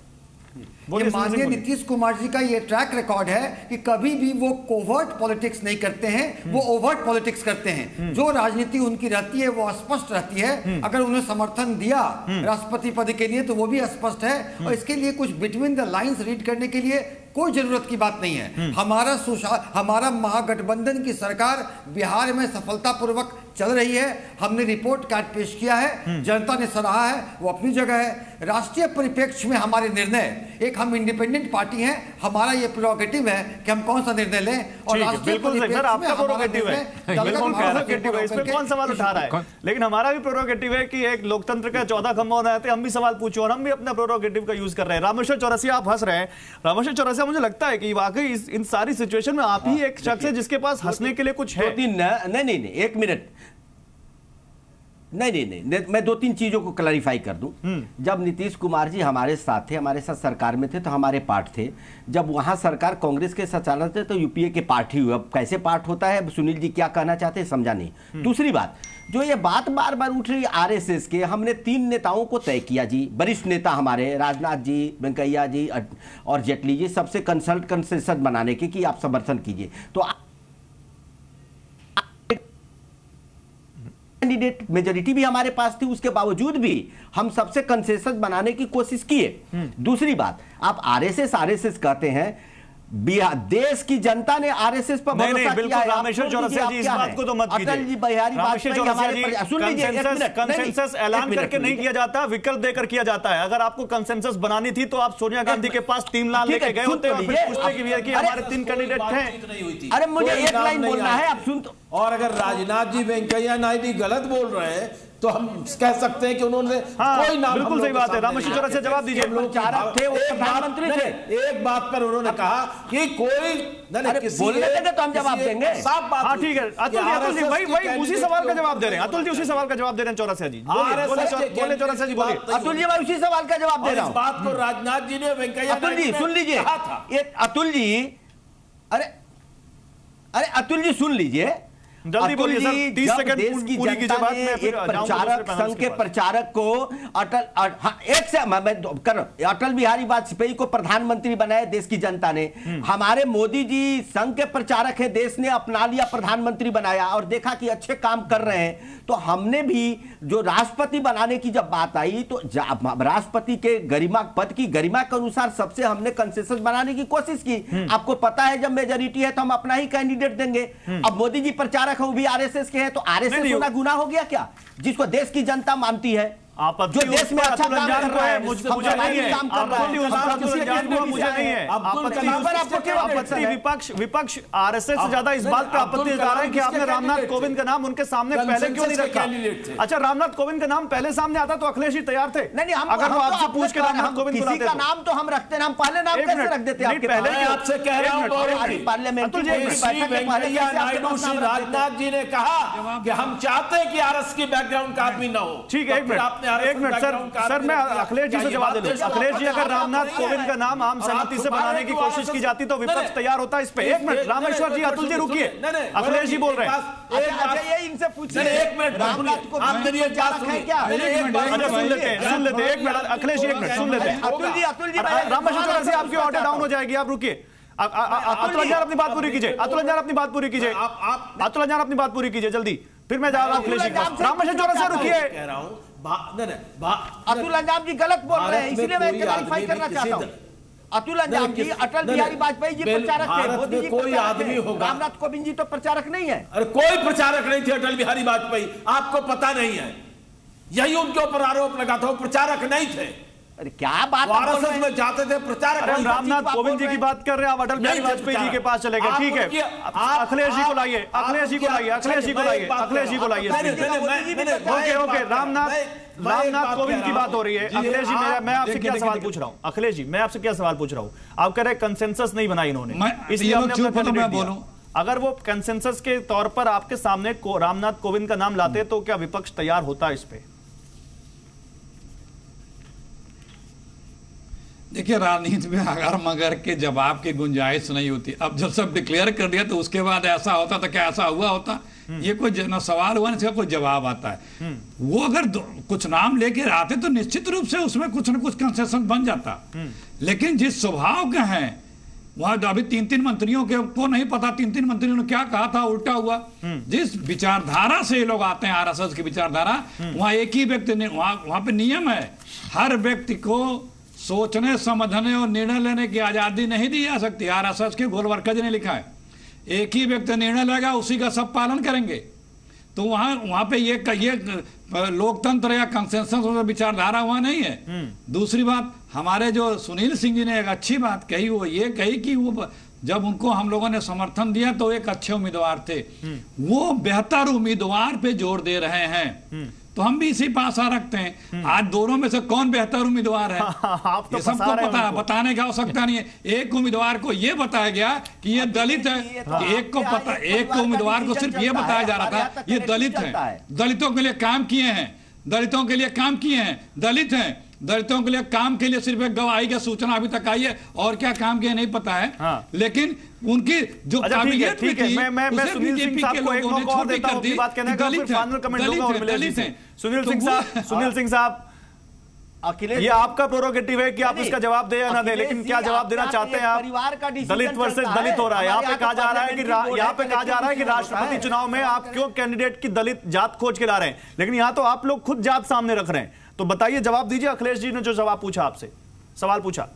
ये माननीय नीतीश कुमार जी का ये ट्रैक रिकॉर्ड है कि कभी भी वो कोवर्ट पॉलिटिक्स नहीं करते हैं, वो ओवर्ट पॉलिटिक्स करते हैं। जो राजनीति उनकी रहती है वो स्पष्ट रहती है। अगर उन्हें समर्थन दिया राष्ट्रपति पद के लिए तो वो भी स्पष्ट है, और इसके लिए कुछ बिटवीन द लाइंस रीड करने के लिए कोई जरूरत की बात नहीं है। हमारा महागठबंधन की सरकार बिहार में सफलतापूर्वक चल रही है। हमने रिपोर्ट कार्ड पेश किया है, जनता ने सराहा है, वो अपनी जगह है। राष्ट्रीय परिप्रेक्ष्य में हमारे निर्णय, एक हम इंडिपेंडेंट पार्टी हैं, हमारा ये प्रोरोगेटिव है कि हम कौन सा निर्णय लें, और राष्ट्रीय प्रोरोगेटिव है, इसमें कौन सवाल उठा रहा है? लेकिन हमारा भी प्रोरोगेटिव है कि एक लोकतंत्र का 14 खंभा होना है, हम भी सवाल पूछो और हम भी अपना प्रोरोगेटिव का यूज कर रहे हैं। रामेश्वर चौरसिया, आप हंस रहे हैं। रामेश्वर चौरसिया, मुझे लगता है कि वाकई इन सारी सिचुएशन में आप ही एक शख्स है जिसके पास हंसने के लिए कुछ है। नहीं, एक मिनट, नहीं, मैं 2-3 चीजों को क्लैरिफाई कर दूं। जब नीतीश कुमार जी हमारे साथ थे, हमारे साथ सरकार में थे, तो हमारे पार्ट थे। जब वहां सरकार कांग्रेस के साथ चल रहे थे तो यूपीए के पार्ट ही हुए। अब कैसे पार्ट होता है, सुनील जी क्या कहना चाहते हैं समझा नहीं। दूसरी बात, जो ये बात बार बार उठ रही आरएसएस के, हमने 3 नेताओं को तय किया जी, वरिष्ठ नेता हमारे राजनाथ जी, वेंकैया जी और जेटली जी, सबसे कंसेंसस बनाने की कि आप समर्थन कीजिए। तो कैंडिडेट मेजोरिटी भी हमारे पास थी, उसके बावजूद भी हम सबसे कंसेंसस बनाने की कोशिश किए। दूसरी बात, आप आरएसएस कहते हैं, देश की जनता ने आरएसएस पर भरोसा किया है। बिल्कुल रामेश्वर चौरसिया जी, इस बात को तो मत कीजिए। अटल जी, बिहारी वाजपेयी, कंसेंसस ऐलान करके नहीं किया जाता, विकल्प देकर किया जाता है। अगर आपको कंसेंसस बनानी थी तो आप सोनिया गांधी के पास 3 लाख लेके गए होते और फिर पूछते कि हमारे 3 कैंडिडेट थे। अरे मुझे एक लाइन बोलना है, आप सुन तो। और अगर राजनाथ जी, वेंकैया नायडू गलत बोल रहे हैं तो हम कह सकते हैं कि उन्होंने कोई नाम, बिल्कुल सही बात है। रामेश्वर चौरसिया जवाब दीजिए। प्रचारक थे, वो प्रधानमंत्री थे। एक बात पर उन्होंने कहा कि कोई बोलने देंगे तो हम जवाब देंगे। साफ बात। हाँ ठीक है, अतुल जी वही उसी सवाल का जवाब दे रहे हैं। अतुल जी उसी सवाल का जवाब दे रहे हैं। चौरसिया जी बोले, चौरसिया जी बोलिए। अतुल जी, मैं उसी सवाल का जवाब दे रहा हूँ। बात को राजनाथ जी ने, वेंकैया अतुल जी सुन लीजिए, अतुल जी, अरे अतुल जी सुन लीजिए, जल्दी बोलिए सर, 30 सेकंड देश की पूरी कीजिए जनता बात। ने में एक प्रचारक, संघ के प्रचारक को अटल बिहारी वाजपेयी को प्रधानमंत्री बनाया देश की जनता ने। हमारे मोदी जी संघ के प्रचारक है, देश ने अपना लिया, प्रधानमंत्री बनाया और देखा कि अच्छे काम कर रहे हैं। तो हमने भी जो राष्ट्रपति बनाने की जब बात आई तो राष्ट्रपति के गरिमा, पद की गरिमा के अनुसार सबसे हमने कंसेंसस बनाने की कोशिश की। आपको पता है जब मेजोरिटी है तो हम अपना ही कैंडिडेट देंगे। अब मोदी जी प्रचारक है, वो भी आरएसएस के हैं, तो आरएसएस होना गुनाह हो गया क्या, जिसको देश की जनता मानती है, जो देश में अच्छा काम कर रहा है, मुझे नहीं है, मुझे नहीं है आपत्ति। विपक्ष आरएसएस से ज्यादा इस बात पर आपत्ति जता रहा है कि आपने रामनाथ कोविंद का नाम उनके सामने पहले क्यों नहीं रखा? अच्छा, रामनाथ कोविंद का नाम पहले सामने आता तो अखिलेश जी तैयार थे? नहीं, अगर वो आपसे पूछ के रामनाथ कोविंद किसी का नाम तो हम रखते, नाम पहले नाम कैसे रख देते? पहले आपसे कह रहा हूं, पार्लियामेंट राजनाथ जी ने कहा कि हम चाहते हैं कि आरएस की बैकग्राउंड का आदमी ना हो। ठीक है, एक मिनट सर, मैं अखिलेश जी से जवाब दे दूं। अखिलेश जी, अगर रामनाथ कोविंद का नाम आम सहमति से बनाने की कोशिश की जाती तो विपक्ष तैयार होता इस पे। एक मिनट रामेश्वर जी, अतुल जी रुकिए, अखिलेश जी बोल रहे हैं। इनसे पूछिए, एक मिनट, आप मेरी एक बात सुनिए, सुन लेते हैं। एक मिनट अखिलेश जी, एक मिनट सुन लेते हैं। अतुल जी, रामेश्वर चौरसिया से आपकी ऑर्डर डाउन हो जाएगी, आप रुकिए। अतुल अंजार अपनी बात पूरी कीजिए, अतुल अंजार अपनी बात पूरी कीजिए, अतुल अंजार अपनी बात पूरी कीजिए जल्दी, फिर मैं जा रहा हूं अखिलेश जी। रामेश्वर चौरसिया रुकिए। कह रहा हूं अतुल अंजाम जी गलत बोल रहे हैं, इसलिए मैं क्लैरिफाई करना चाहता हूं। अतुल अंजाम जी अटल बिहारी वाजपेयी जी प्रचारक थे, मोदी जी कोई आदमी होगा, रामनाथ कोविंद जी तो प्रचारक नहीं है। अरे कोई प्रचारक नहीं थे अटल बिहारी वाजपेयी, आपको पता नहीं है, यही उनके ऊपर आरोप लगा था, वो प्रचारक नहीं थे। अरे क्या बात आरएसएस में जाते थे प्रचारक। हम रामनाथ कोविंद जी की बात कर रहे हैं, आप अटल बिहारी वाजपेयी जी के पास चले गए। ठीक है, अखिलेश जी को लाइए, अखिलेश जी को लाइए, अखिलेश जी को लाइए, अखिलेश जी को लाइए। ओके, रामनाथ कोविंद की बात हो रही है। अखिलेश जी, मैं आपसे क्या सवाल पूछ रहा हूँ? अखिलेश जी, मैं आपसे क्या सवाल पूछ रहा हूँ? आप कह रहे हैं कंसेंसस नहीं बनाई इन्होंने, इसलिए हमने अपना कैंडिडेट दिया। अगर वो कंसेंसस के तौर पर आपके सामने रामनाथ कोविंद का नाम लाते तो क्या विपक्ष तैयार होता इस पे? देखिए, राजनीति में अगर मगर के जवाब की गुंजाइश नहीं होती। अब जब सब डिक्लेयर कर दिया तो उसके बाद ऐसा होता तो क्या ऐसा हुआ होता? ये कोई न सवाल हुआ, इसका कोई जवाब आता है। वो अगर कुछ नाम लेके आते तो निश्चित रूप से उसमें कुछ न कुछ कंसेशन बन जाता। लेकिन जिस स्वभाव के हैं वहां, अभी 3-3 मंत्रियों के को नहीं पता 3-3 मंत्रियों ने क्या कहा था, उल्टा हुआ। जिस विचारधारा से ये लोग आते हैं, आरएसएस की विचारधारा, वहां एक ही व्यक्ति, वहां पे नियम है, हर व्यक्ति को सोचने समझने और निर्णय लेने की आजादी नहीं दी जा सकती। आरएसएस के गोलवर्कज ने लिखा है, एक ही व्यक्ति निर्णय लेगा, उसी का सब पालन करेंगे। तो वहां पे ये लोकतंत्र या कंसेंसस विचारधारा वहां नहीं है। दूसरी बात, हमारे जो सुनील सिंह जी ने एक अच्छी बात कही, वो ये कही कि वो जब उनको हम लोगों ने समर्थन दिया तो एक अच्छे उम्मीदवार थे, वो बेहतर उम्मीदवार पे जोर दे रहे हैं। तो हम भी इसी पास आ रखते हैं। आज दोनों में से कौन बेहतर उम्मीदवार है आप तो ये सबको पता है, बताने की आवश्यकता नहीं है। एक उम्मीदवार को ये बताया गया कि ये दलित है, एक को पता, एक को उम्मीदवार को सिर्फ ये बताया जा रहा था ये दलित है, दलितों के लिए काम किए हैं, दलितों के लिए काम किए हैं, दलित हैं, दलितों के लिए काम के लिए सिर्फ एक गवाही की सूचना अभी तक आई है, और क्या काम किए नहीं पता है। लेकिन उनकी जो काबिलियत ठीक है, मैं सुनील सिंह साहब को एक मौका और देता हूं अपनी बात कहने का, फिर फाइनल कमेंट दूंगा और मिलेंगे। सुनील सिंह साहब, ये आपका प्रोरोगेटिव है कि आप इसका जवाब दें या ना दें, लेकिन क्या जवाब देना चाहते हैं आप? परिवार का दलित वर्सेस दलित हो रहा है। यहाँ पे कहा जा रहा है कि राष्ट्रपति चुनाव में आप क्यों कैंडिडेट की दलित जात खोज के ला रहे हैं, लेकिन यहाँ तो आप लोग खुद जात सामने रख रहे हैं। तो बताइए, जवाब दीजिए। अखिलेश जी ने जो जवाब पूछा, आपसे सवाल पूछा।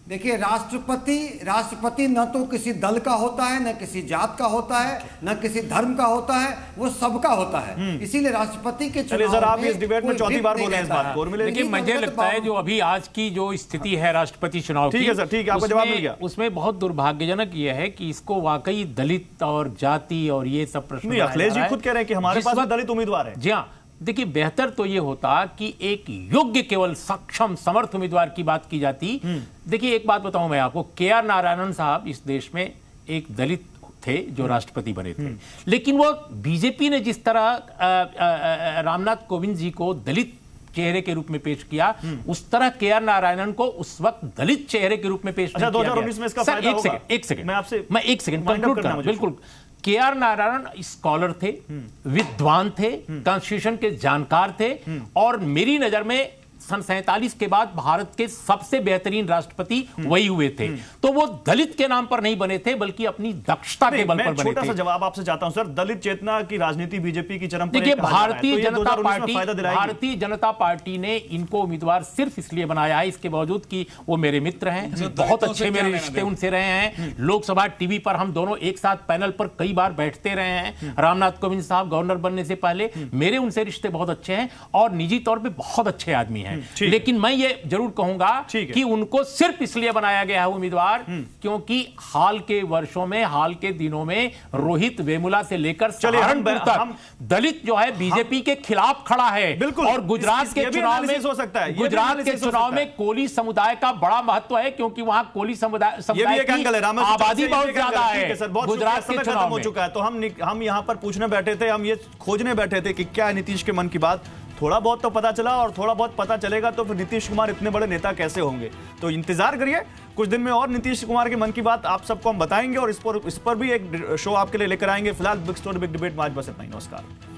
देखिए, राष्ट्रपति न तो किसी दल का होता है, न किसी जात का होता है, न किसी धर्म का होता है, वो सबका होता है। इसीलिए राष्ट्रपति के चुनाव सर, आप इस डिबेट में चौथी बार बोले इस बात को। लेकिन मुझे लगता है जो अभी आज की जो स्थिति है राष्ट्रपति चुनाव की, ठीक है सर, ठीक है, आपका जवाब मिल गया। उसमें बहुत दुर्भाग्यजनक यह है कि इसको वाकई दलित और जाति और ये सब प्रश्न, अखिलेश जी खुद कह रहे हैं कि हमारे पास दलित उम्मीदवार है। जी हाँ, देखिए, बेहतर तो ये होता कि एक योग्य, केवल सक्षम, समर्थ उम्मीदवार की बात की जाती। देखिए, एक बात बताऊं मैं आपको, के.आर. नारायणन साहब इस देश में एक दलित थे जो राष्ट्रपति बने थे, लेकिन वो बीजेपी ने जिस तरह रामनाथ कोविंद जी को दलित चेहरे के रूप में पेश किया, उस तरह के.आर. नारायणन को उस वक्त दलित चेहरे के रूप में पेश किया। 2019 में इसका फायदा होगा। एक सेकंड मैं एक सेकंड कंक्लूड करना, बिल्कुल। के.आर. नारायणन स्कॉलर थे, विद्वान थे, कॉन्स्टिट्यूशन के जानकार थे, और मेरी नजर में सन 47 के बाद भारत के सबसे बेहतरीन राष्ट्रपति वही हुए थे। तो वो दलित के नाम पर नहीं बने थे, बल्कि अपनी दक्षता के बल पर बने थे। छोटा सा जवाब आपसे चाहता हूं सर, दलित चेतना की राजनीति बीजेपी की चरम पर। देखिए, भारतीय जनता पार्टी ने इनको उम्मीदवार सिर्फ इसलिए बनाया है, इसके बावजूद कि वो मेरे मित्र हैं, बहुत अच्छे मेरे रिश्ते उनसे रहे हैं। लोकसभा टीवी पर हम दोनों एक साथ पैनल पर कई बार बैठते रहे हैं। रामनाथ कोविंद साहब गवर्नर बनने से पहले मेरे उनसे रिश्ते बहुत अच्छे हैं, और निजी तौर पर बहुत अच्छे आदमी हैं। लेकिन मैं ये जरूर कहूंगा कि उनको सिर्फ इसलिए बनाया गया है उम्मीदवार क्योंकि हाल के वर्षों में, हाल के दिनों में रोहित वेमुला से लेकर सहारनपुर तक दलित जो है बीजेपी के खिलाफ खड़ा है। बिल्कुल। और गुजरात के चुनाव में हो सकता है, गुजरात के चुनाव में कोली समुदाय का बड़ा महत्व है, क्योंकि वहां कोली समुदाय की आबादी बहुत ज्यादा है। गुजरात के चुनाव हो चुका है। तो हम यहां पर पूछने बैठे थे, हम ये खोजने बैठे थे कि क्या है नीतीश के मन की बात। थोड़ा बहुत तो पता चला, और थोड़ा बहुत पता चलेगा तो फिर नीतीश कुमार इतने बड़े नेता कैसे होंगे। तो इंतजार करिए, कुछ दिन में और नीतीश कुमार के मन की बात आप सबको हम बताएंगे, और इस पर भी एक शो आपके लिए लेकर आएंगे। फिलहाल बिग स्टोरी बिग डिबेट में आज बस इतना ही। नमस्कार।